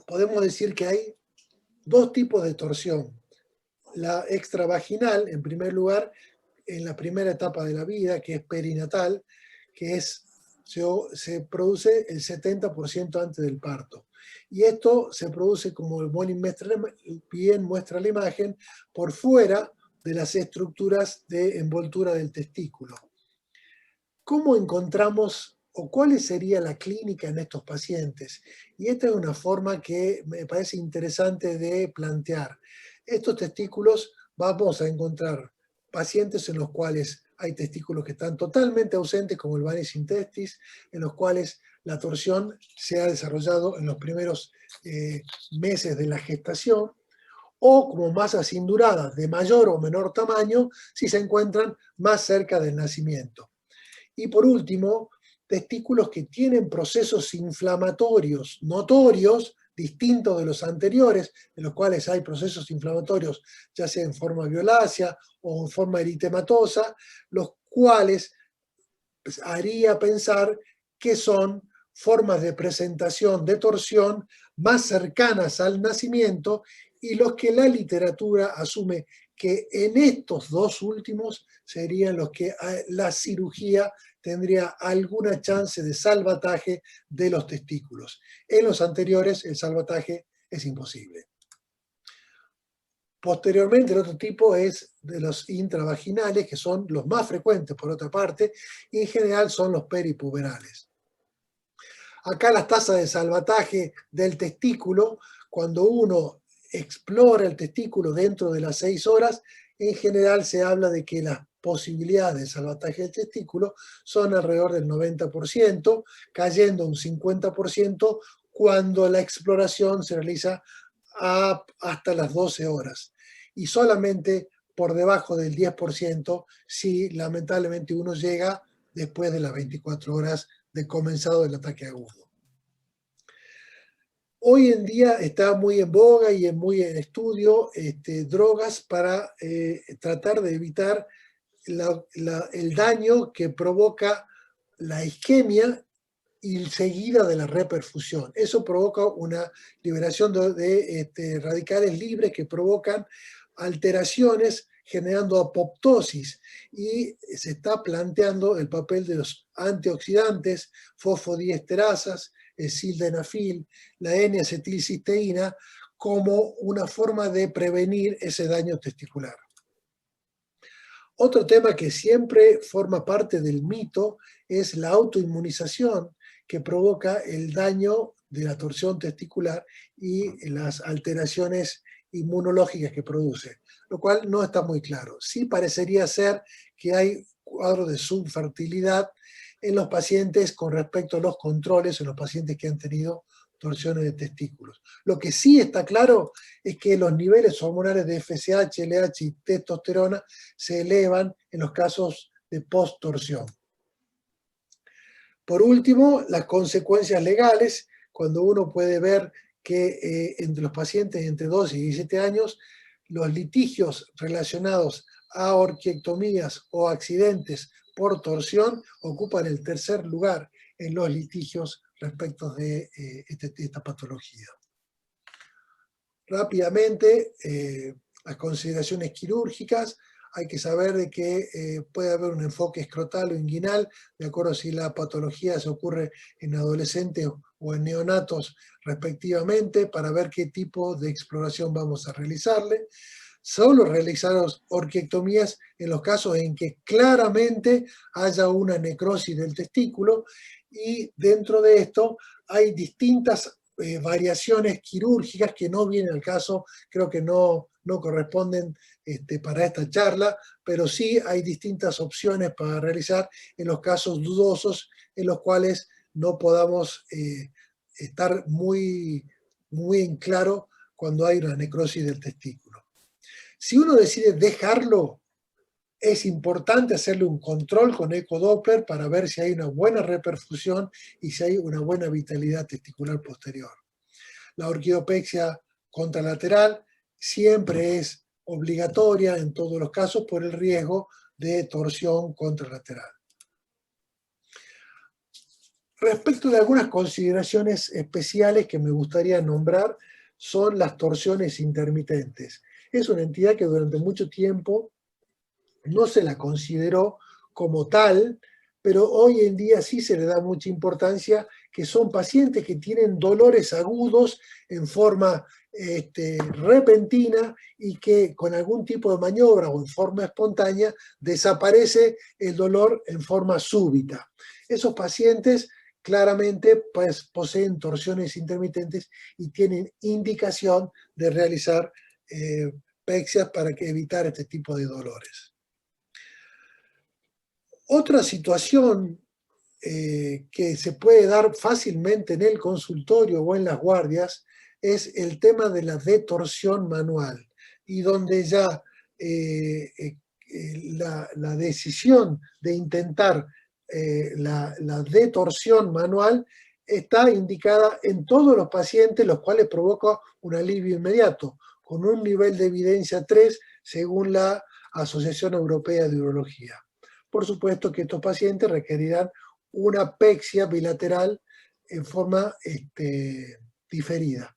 podemos decir que hay 2 tipos de torsión. La extravaginal, en primer lugar, en la primera etapa de la vida, que es perinatal, que se produce el 70% antes del parto. Y esto se produce, como bien muestra la imagen, por fuera de las estructuras de envoltura del testículo. ¿Cómo encontramos o cuál sería la clínica en estos pacientes? Y esta es una forma que me parece interesante de plantear. Estos testículos vamos a encontrar pacientes en los cuales hay testículos que están totalmente ausentes, como el Vanis intestis, en los cuales la torsión se ha desarrollado en los primeros meses de la gestación, o como masas induradas de mayor o menor tamaño si se encuentran más cerca del nacimiento. Y por último, testículos que tienen procesos inflamatorios notorios, distintos de los anteriores, en los cuales hay procesos inflamatorios, ya sea en forma violácea o en forma eritematosa, los cuales haría pensar que son formas de presentación de torsión más cercanas al nacimiento y los que la literatura asume que en estos 2 últimos serían los que la cirugía tendría alguna chance de salvataje de los testículos. En los anteriores el salvataje es imposible. Posteriormente, el otro tipo es de los intravaginales, que son los más frecuentes por otra parte, y en general son los peripuberales. Acá las tasas de salvataje del testículo, cuando uno explora el testículo dentro de las 6 horas, en general se habla de que las posibilidades de salvataje del testículo son alrededor del 90%, cayendo un 50% cuando la exploración se realiza hasta las 12 horas. Y solamente por debajo del 10% si lamentablemente uno llega después de las 24 horas de comenzado del ataque agudo. Hoy en día está muy en boga y muy en estudio drogas para tratar de evitar el daño que provoca la isquemia y seguida de la reperfusión. Eso provoca una liberación de radicales libres que provocan alteraciones generando apoptosis, y se está planteando el papel de los antioxidantes, fosfodiesterasas, el sildenafil, la N-acetilcisteína, como una forma de prevenir ese daño testicular. Otro tema que siempre forma parte del mito es la autoinmunización, que provoca el daño de la torsión testicular y las alteraciones inmunológicas que produce, lo cual no está muy claro. Sí parecería ser que hay cuadros de subfertilidad en los pacientes con respecto a los controles, en los pacientes que han tenido torsiones de testículos. Lo que sí está claro es que los niveles hormonales de FSH, LH y testosterona se elevan en los casos de post-torsión. Por último, las consecuencias legales, cuando uno puede ver que entre los pacientes entre 12 y 17 años, los litigios relacionados a orquiectomías o accidentes por torsión ocupan el tercer lugar en los litigios respecto de esta patología. Rápidamente, las consideraciones quirúrgicas. Hay que saber de que puede haber un enfoque escrotal o inguinal, de acuerdo a si la patología se ocurre en adolescentes o en neonatos respectivamente, para ver qué tipo de exploración vamos a realizarle. Solo realizar orquiectomías en los casos en que claramente haya una necrosis del testículo, y dentro de esto hay distintas variaciones quirúrgicas que no vienen al caso, creo que no corresponden para esta charla, pero sí hay distintas opciones para realizar en los casos dudosos en los cuales no podamos estar muy en claro cuando hay una necrosis del testículo. Si uno decide dejarlo, es importante hacerle un control con ecodoppler para ver si hay una buena reperfusión y si hay una buena vitalidad testicular posterior. La orquidopexia contralateral siempre es obligatoria en todos los casos por el riesgo de torsión contralateral. Respecto de algunas consideraciones especiales que me gustaría nombrar, son las torsiones intermitentes. Es una entidad que durante mucho tiempo no se la consideró como tal, pero hoy en día sí se le da mucha importancia, que son pacientes que tienen dolores agudos en forma repentina y que con algún tipo de maniobra o en forma espontánea desaparece el dolor en forma súbita. Esos pacientes claramente pues, poseen torsiones intermitentes y tienen indicación de realizar pexias para evitar este tipo de dolores. Otra situación que se puede dar fácilmente en el consultorio o en las guardias es el tema de la detorsión manual, y donde ya la decisión de intentar la detorsión manual está indicada en todos los pacientes, los cuales provoca un alivio inmediato, con un nivel de evidencia 3 según la Asociación Europea de Urología. Por supuesto que estos pacientes requerirán una pexia bilateral en forma diferida.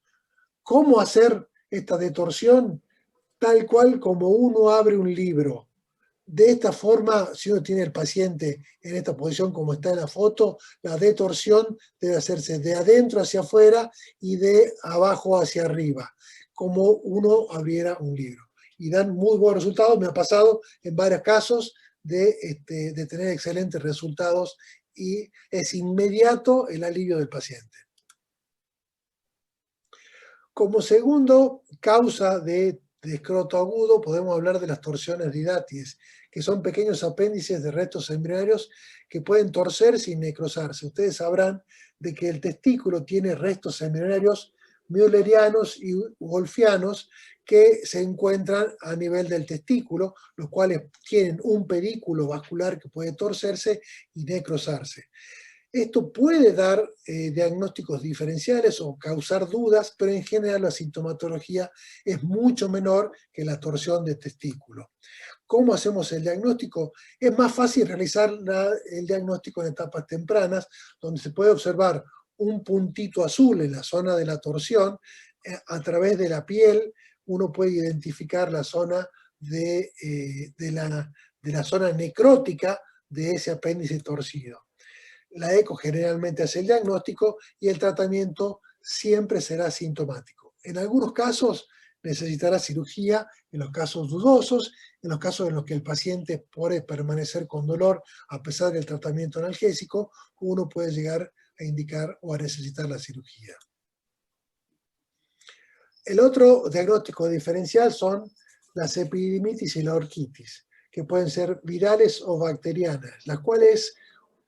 ¿Cómo hacer esta detorsión? Tal cual como uno abre un libro. De esta forma, si uno tiene el paciente en esta posición como está en la foto, la detorsión debe hacerse de adentro hacia afuera y de abajo hacia arriba, como uno abriera un libro. y dan muy buenos resultados. Me ha pasado en varios casos de tener excelentes resultados y es inmediato el alivio del paciente. Como segundo causa de escroto agudo, podemos hablar de las torsiones de Hidatides, que son pequeños apéndices de restos embrionarios que pueden torcerse y necrosarse. Ustedes sabrán de que el testículo tiene restos embrionarios müllerianos y wolffianos que se encuentran a nivel del testículo, los cuales tienen un pedículo vascular que puede torcerse y necrosarse. Esto puede dar diagnósticos diferenciales o causar dudas, pero en general la sintomatología es mucho menor que la torsión de testículo. ¿Cómo hacemos el diagnóstico? Es más fácil realizar el diagnóstico en etapas tempranas, donde se puede observar un puntito azul en la zona de la torsión. A través de la piel uno puede identificar la zona de la zona necrótica de ese apéndice torcido. La eco generalmente hace el diagnóstico y el tratamiento siempre será sintomático. En algunos casos necesitará cirugía, en los casos dudosos, en los casos en los que el paciente puede permanecer con dolor a pesar del tratamiento analgésico, uno puede llegar a indicar o a necesitar la cirugía. El otro diagnóstico diferencial son las epididimitis y la orquitis, que pueden ser virales o bacterianas, las cuales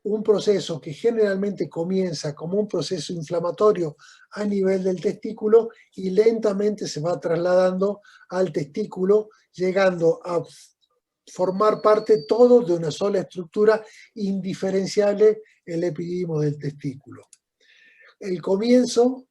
un proceso que generalmente comienza como un proceso inflamatorio a nivel del testículo y lentamente se va trasladando al testículo, llegando a formar parte todo de una sola estructura indiferenciable, el epididimo del testículo. El comienzo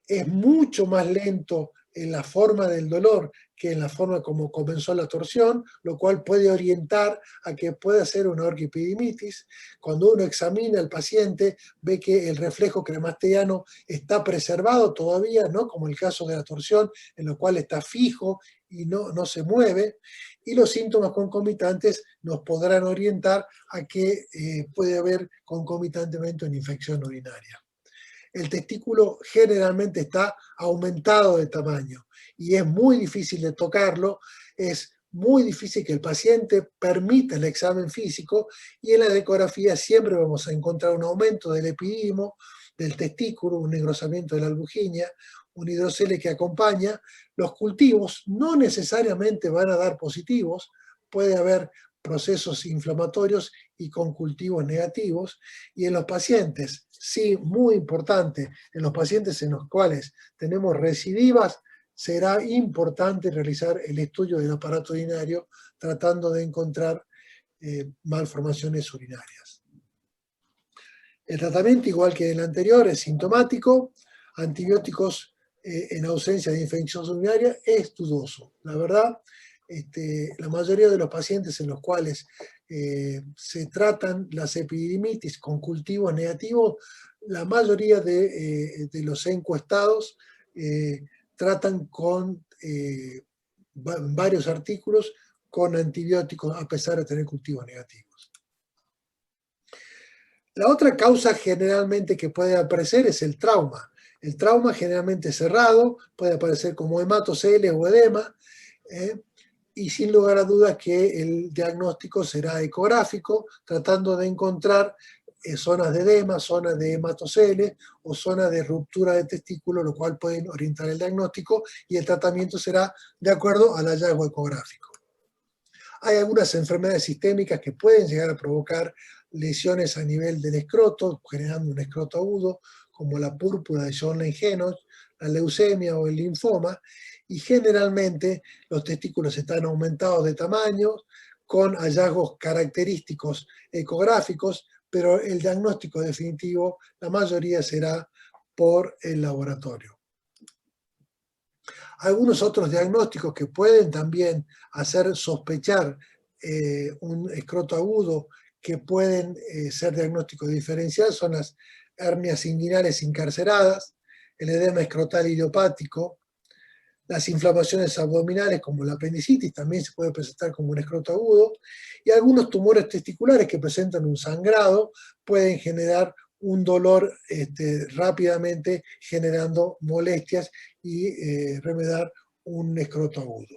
es mucho más lento en la forma del dolor que en la forma como comenzó la torsión, lo cual puede orientar a que pueda ser una orquiepididimitis. Cuando uno examina al paciente, ve que el reflejo cremastiano está preservado todavía, ¿no? Como el caso de la torsión, en lo cual está fijo y no se mueve. Y los síntomas concomitantes nos podrán orientar a que puede haber concomitantemente una infección urinaria. El testículo generalmente está aumentado de tamaño y es muy difícil de tocarlo, es muy difícil que el paciente permita el examen físico y en la ecografía siempre vamos a encontrar un aumento del epididimo, del testículo, un engrosamiento de la albuginia, un hidrocele que acompaña. Los cultivos no necesariamente van a dar positivos, puede haber procesos inflamatorios y con cultivos negativos, y en los pacientes, sí, muy importante, en los pacientes en los cuales tenemos recidivas, será importante realizar el estudio del aparato urinario tratando de encontrar malformaciones urinarias. El tratamiento, igual que el anterior, es sintomático, antibióticos en ausencia de infección urinaria es dudoso. La verdad, la mayoría de los pacientes en los cuales se tratan las epididimitis con cultivos negativos, la mayoría de los encuestados tratan con varios artículos con antibióticos a pesar de tener cultivos negativos. La otra causa generalmente que puede aparecer es el trauma. El trauma generalmente cerrado, puede aparecer como hematocele o edema, y sin lugar a dudas que el diagnóstico será ecográfico, tratando de encontrar zonas de edema, zonas de hematocele o zonas de ruptura de testículo, lo cual pueden orientar el diagnóstico y el tratamiento será de acuerdo al hallazgo ecográfico. Hay algunas enfermedades sistémicas que pueden llegar a provocar lesiones a nivel del escroto, generando un escroto agudo, como la púrpura de John-Langerhans, la leucemia o el linfoma, y generalmente los testículos están aumentados de tamaño, con hallazgos característicos ecográficos, pero el diagnóstico definitivo, la mayoría será por el laboratorio. Algunos otros diagnósticos que pueden también hacer sospechar un escroto agudo que pueden ser diagnósticos diferenciales son las hernias inguinales incarceradas, el edema escrotal idiopático, las inflamaciones abdominales como la apendicitis también se puede presentar como un escroto agudo, y algunos tumores testiculares que presentan un sangrado pueden generar un dolor rápidamente generando molestias y remediar un escroto agudo.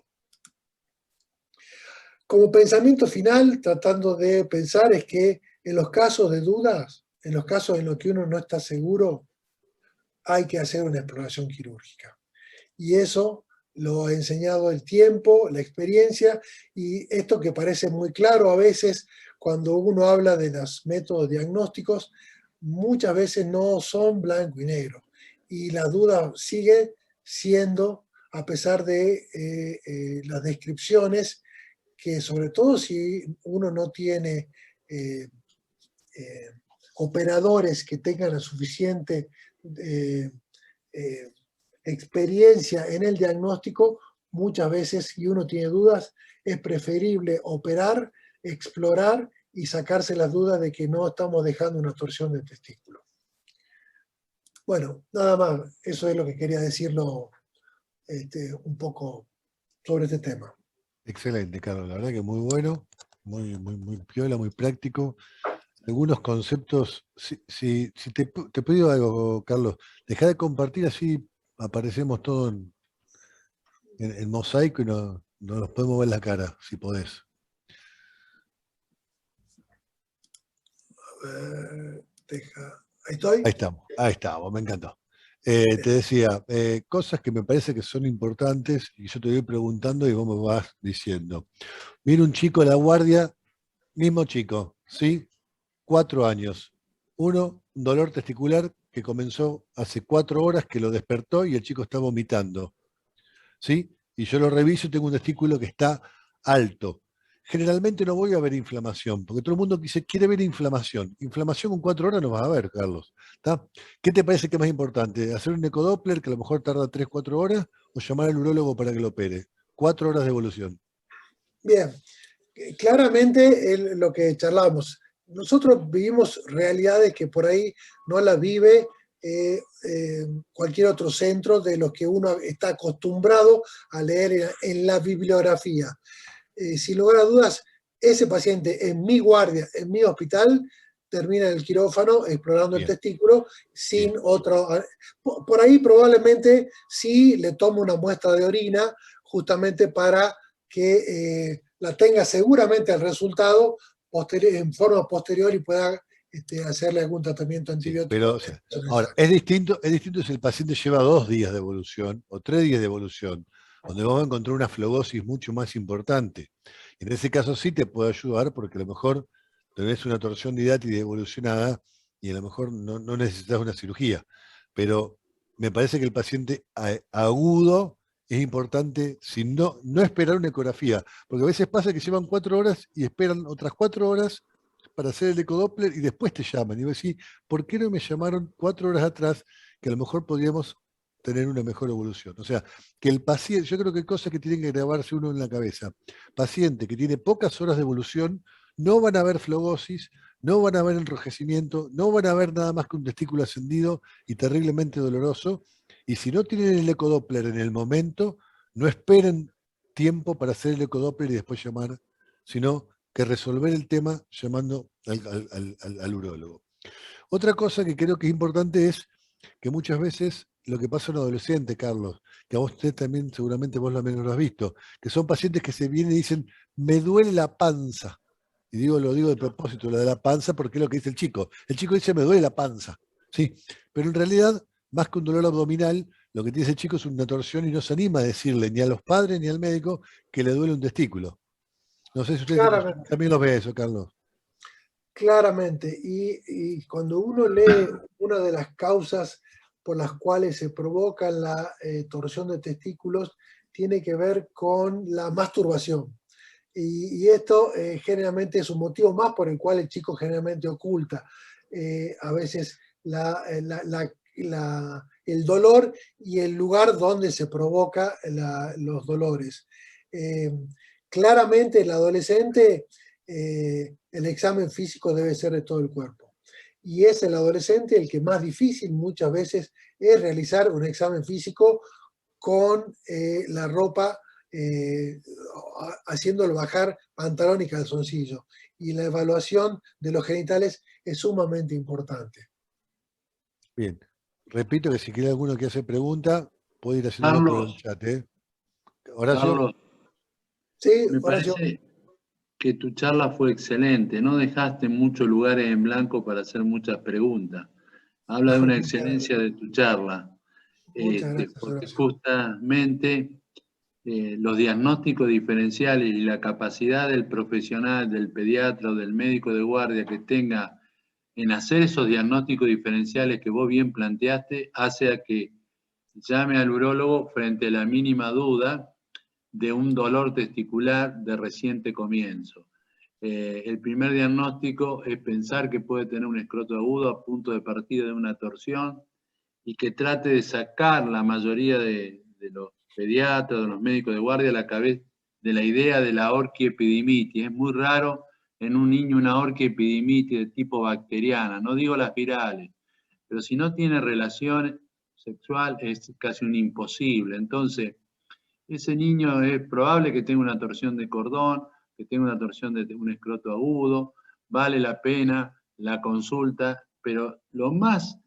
como pensamiento final, tratando de pensar, es que en los casos de dudas, en los casos en los que uno no está seguro, hay que hacer una exploración quirúrgica. Y eso lo ha enseñado el tiempo, la experiencia, y esto que parece muy claro a veces cuando uno habla de los métodos diagnósticos, muchas veces no son blanco y negro. Y la duda sigue siendo, a pesar de las descripciones, que sobre todo si uno no tiene operadores que tengan la suficiente experiencia en el diagnóstico, muchas veces, si uno tiene dudas, es preferible operar, explorar y sacarse las dudas de que no estamos dejando una torsión del testículo. Bueno, nada más, eso es lo que quería decirlo un poco sobre este tema. Excelente, Carlos, la verdad que muy bueno, muy piola, muy práctico. Algunos conceptos, si te pido algo, Carlos, deja de compartir, así aparecemos todos en mosaico y no nos podemos ver la cara, si podés. Ahí estoy. Ahí estamos, me encantó. Te decía, cosas que me parece que son importantes y yo te voy preguntando y vos me vas diciendo. Viene un chico a la guardia, mismo chico, ¿sí? 4 años. Un dolor testicular que comenzó hace 4 horas, que lo despertó y el chico está vomitando, ¿sí? Y yo lo reviso y tengo un testículo que está alto. Generalmente no voy a ver inflamación, porque todo el mundo quiere ver inflamación. Inflamación con 4 horas no vas a ver, Carlos. ¿Tá? ¿Qué te parece que es más importante? ¿Hacer un ecodoppler que a lo mejor tarda 3-4 horas o llamar al urólogo para que lo opere? 4 horas de evolución. Bien, claramente lo que charlábamos, nosotros vivimos realidades que por ahí no las vive cualquier otro centro de los que uno está acostumbrado a leer en la bibliografía. Sin lugar a dudas, ese paciente en mi guardia, en mi hospital, termina en el quirófano explorando el testículo sin otro. Por ahí probablemente sí le tomo una muestra de orina justamente para que la tenga seguramente el resultado en forma posterior y pueda hacerle algún tratamiento antibiótico. Pero, o sea, ahora, es distinto si el paciente lleva 2 días de evolución o 3 días de evolución, donde vamos a encontrar una flogosis mucho más importante. En ese caso sí te puedo ayudar porque a lo mejor tenés una torsión didátide evolucionada y a lo mejor no necesitas una cirugía. Pero me parece que el paciente agudo es importante, si no esperar una ecografía, porque a veces pasa que llevan 4 horas y esperan otras 4 horas para hacer el ecodoppler y después te llaman. Y vos decís, ¿por qué no me llamaron 4 horas atrás que a lo mejor podríamos tener una mejor evolución? O sea, que el paciente, yo creo que hay cosas que tienen que grabarse uno en la cabeza. Paciente que tiene pocas horas de evolución, no van a ver flogosis, no van a ver enrojecimiento, no van a ver nada más que un testículo ascendido y terriblemente doloroso. Y si no tienen el ecodoppler en el momento, no esperen tiempo para hacer el ecodoppler y después llamar, sino que resolver el tema llamando al urólogo. Otra cosa que creo que es importante es que muchas veces lo que pasa en un adolescente, Carlos, que a usted también seguramente vos lo has visto, que son pacientes que se vienen y dicen, me duele la panza. Y lo digo de propósito, lo de la panza, porque es lo que dice el chico. El chico dice, me duele la panza. Sí, pero en realidad, más que un dolor abdominal, lo que tiene ese chico es una torsión y no se anima a decirle ni a los padres ni al médico que le duele un testículo. No sé si usted también lo ve eso, Carlos. Claramente, y cuando uno lee una de las causas por las cuales se provoca la torsión de testículos, tiene que ver con la masturbación. Y esto generalmente es un motivo más por el cual el chico generalmente oculta a veces el dolor y el lugar donde se provoca los dolores. Claramente el adolescente, el examen físico debe ser de todo el cuerpo. Y es el adolescente el que más difícil muchas veces es realizar un examen físico con la ropa haciéndolo bajar pantalón y calzoncillo. Y la evaluación de los genitales es sumamente importante. Bien. Repito que si quiere alguno que hace pregunta, puede ir haciéndolo por el chat. ¿Horacio? Carlos, Sí, me Horacio. parece que tu charla fue excelente. No dejaste muchos lugares en blanco para hacer muchas preguntas. Habla de una excelencia de tu charla. Muchas gracias, Porque Horacio. justamente los diagnósticos diferenciales y la capacidad del profesional, del pediatra o del médico de guardia que tenga en hacer esos diagnósticos diferenciales que vos bien planteaste, hace a que llame al urólogo frente a la mínima duda de un dolor testicular de reciente comienzo. El primer diagnóstico es pensar que puede tener un escroto agudo a punto de partida de una torsión y que trate de sacar la mayoría de los pediatras, de los médicos de guardia, la cabeza de la idea de la orquiepididimitis. Es muy raro en un niño una orquiepididimitis de tipo bacteriana, no digo las virales, pero si no tiene relación sexual es casi un imposible. Entonces, ese niño es probable que tenga una torsión de cordón, que tenga una torsión de un escroto agudo, vale la pena la consulta, pero lo más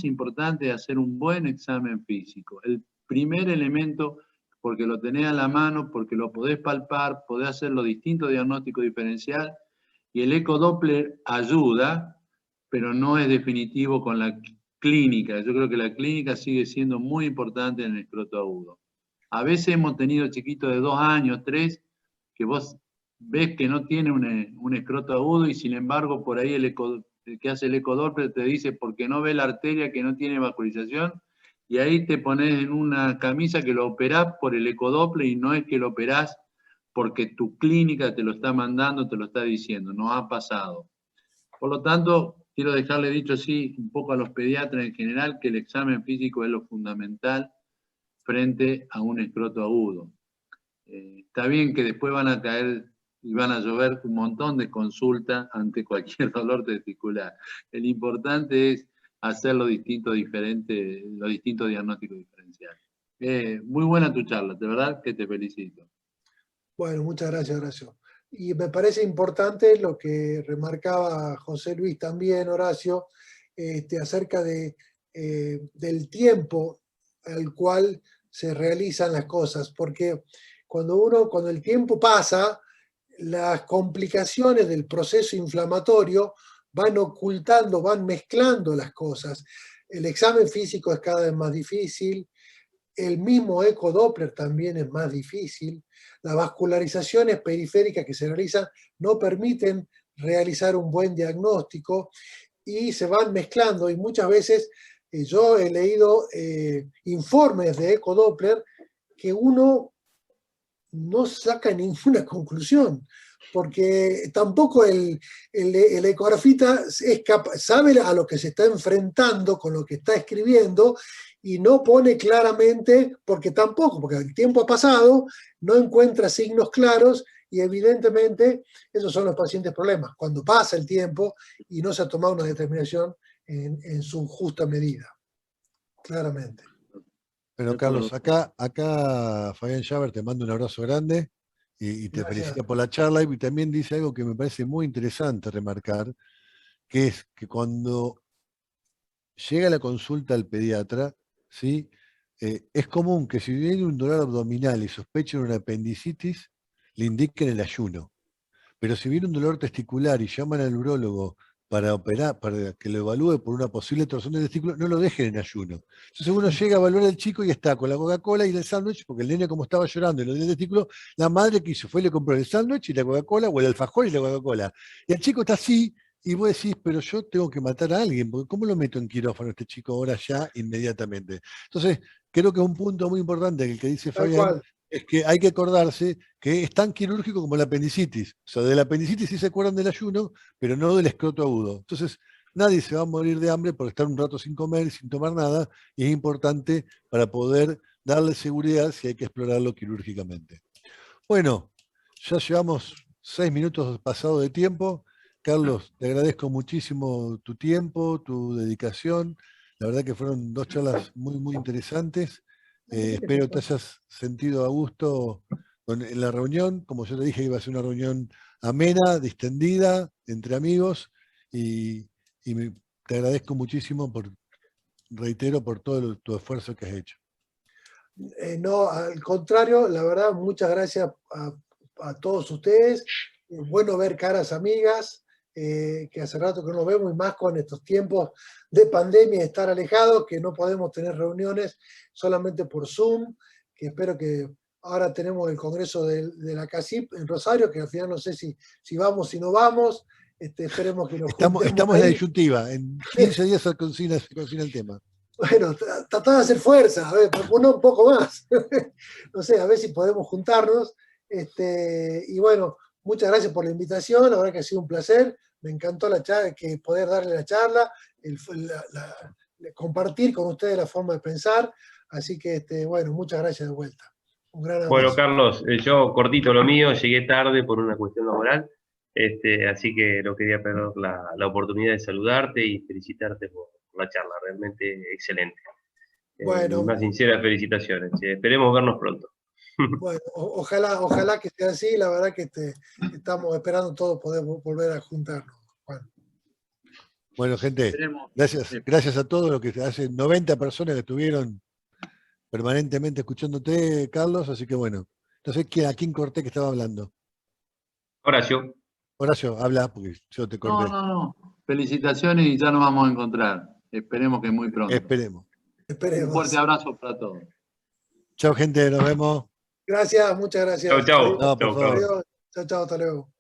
importante es hacer un buen examen físico. El primer elemento, porque lo tenés a la mano, porque lo podés palpar, podés hacer los distintos diagnósticos diferencial, y el ecodoppler ayuda, pero no es definitivo con la clínica. Yo creo que la clínica sigue siendo muy importante en el escroto agudo. A veces hemos tenido chiquitos de 2 años, 3, que vos ves que no tiene un escroto agudo y sin embargo por ahí el que hace el ecodoppler te dice porque no ve la arteria que no tiene vascularización y ahí te pones en una camisa que lo operás por el ecodoppler y no es que lo operás porque tu clínica te lo está mandando, te lo está diciendo, no ha pasado. Por lo tanto, quiero dejarle dicho así un poco a los pediatras en general que el examen físico es lo fundamental frente a un escroto agudo. Está bien que después van a caer y van a llover un montón de consultas ante cualquier dolor testicular. El importante es hacer los distintos diagnósticos diferenciales. Muy buena tu charla, de verdad que te felicito. Bueno, muchas gracias, Horacio. Y me parece importante lo que remarcaba José Luis también, Horacio, acerca del tiempo al cual se realizan las cosas, porque cuando el tiempo pasa, las complicaciones del proceso inflamatorio van ocultando, van mezclando las cosas. El examen físico es cada vez más difícil, el mismo ecodoppler también es más difícil, las vascularizaciones periféricas que se realizan no permiten realizar un buen diagnóstico y se van mezclando y muchas veces yo he leído informes de ecodoppler que uno no saca ninguna conclusión, porque tampoco el ecografista sabe a lo que se está enfrentando con lo que está escribiendo y no pone claramente, porque el tiempo ha pasado, no encuentra signos claros y evidentemente esos son los pacientes problemas, cuando pasa el tiempo y no se ha tomado una determinación en su justa medida, claramente. Pero Carlos, acá Fabián Schaber te manda un abrazo grande y te felicita por la charla y también dice algo que me parece muy interesante remarcar, que es que cuando llega la consulta al pediatra, ¿sí? Es común que si viene un dolor abdominal y sospechen una apendicitis, le indiquen el ayuno. Pero si viene un dolor testicular y llaman al urólogo para operar, para que lo evalúe por una posible torsión del testículo, no lo dejen en ayuno. Entonces uno llega a evaluar al chico y está con la Coca-Cola y el sándwich, porque el nene como estaba llorando y lo del testículo, la madre que hizo fue y le compró el sándwich y la Coca-Cola, o el alfajor y la Coca-Cola. Y el chico está así, y vos decís, pero yo tengo que matar a alguien, porque ¿cómo lo meto en quirófano este chico ahora ya inmediatamente? Entonces, creo que es un punto muy importante el que dice Tal Fabián, cual. es que hay que acordarse que es tan quirúrgico como la apendicitis. O sea, de la apendicitis sí se acuerdan del ayuno, pero no del escroto agudo. Entonces, nadie se va a morir de hambre por estar un rato sin comer y sin tomar nada, y es importante para poder darle seguridad si hay que explorarlo quirúrgicamente. Bueno, ya llevamos 6 minutos pasado de tiempo. Carlos, te agradezco muchísimo tu tiempo, tu dedicación. La verdad que fueron 2 charlas muy, muy interesantes. Espero te hayas sentido a gusto en la reunión. Como yo te dije, iba a ser una reunión amena, distendida, entre amigos. Y te agradezco muchísimo reitero, por todo tu esfuerzo que has hecho. No, al contrario, la verdad, muchas gracias a todos ustedes bueno ver caras amigas, que hace rato que no nos vemos, y más con estos tiempos de pandemia, de estar alejados, que no podemos tener reuniones solamente por Zoom, que espero que ahora tenemos el congreso de la CACIP en Rosario, que al final no sé si vamos, si no vamos, esperemos que nos Estamos en la ahí. disyuntiva, en 15 días se cocina el tema. Bueno, tratá de hacer fuerza, a ver, proponer un poco más. No sé, a ver si podemos juntarnos. Y bueno, muchas gracias por la invitación, la verdad que ha sido un placer. Me encantó la charla, que poder darle la charla, compartir con ustedes la forma de pensar. Así que, bueno, muchas gracias de vuelta. Un gran abrazo. Bueno, Carlos, yo cortito lo mío, llegué tarde por una cuestión laboral, así que no quería perder la oportunidad de saludarte y felicitarte por la charla, realmente excelente. Bueno, Mis más sinceras felicitaciones. Esperemos vernos pronto. bueno, ojalá que sea así. La verdad que estamos esperando todos poder volver a juntarnos. Bueno, gente, Esperemos. gracias a todos los que hace 90 personas que estuvieron permanentemente escuchándote, Carlos, así que bueno, no sé a quién corté que estaba hablando. Horacio. Horacio, habla, porque yo te corté. No. Felicitaciones y ya nos vamos a encontrar. Esperemos que muy pronto. Esperemos. Un fuerte abrazo para todos. Chao, gente, nos vemos. Gracias, muchas gracias. Chau. No, por favor. Chao, hasta luego.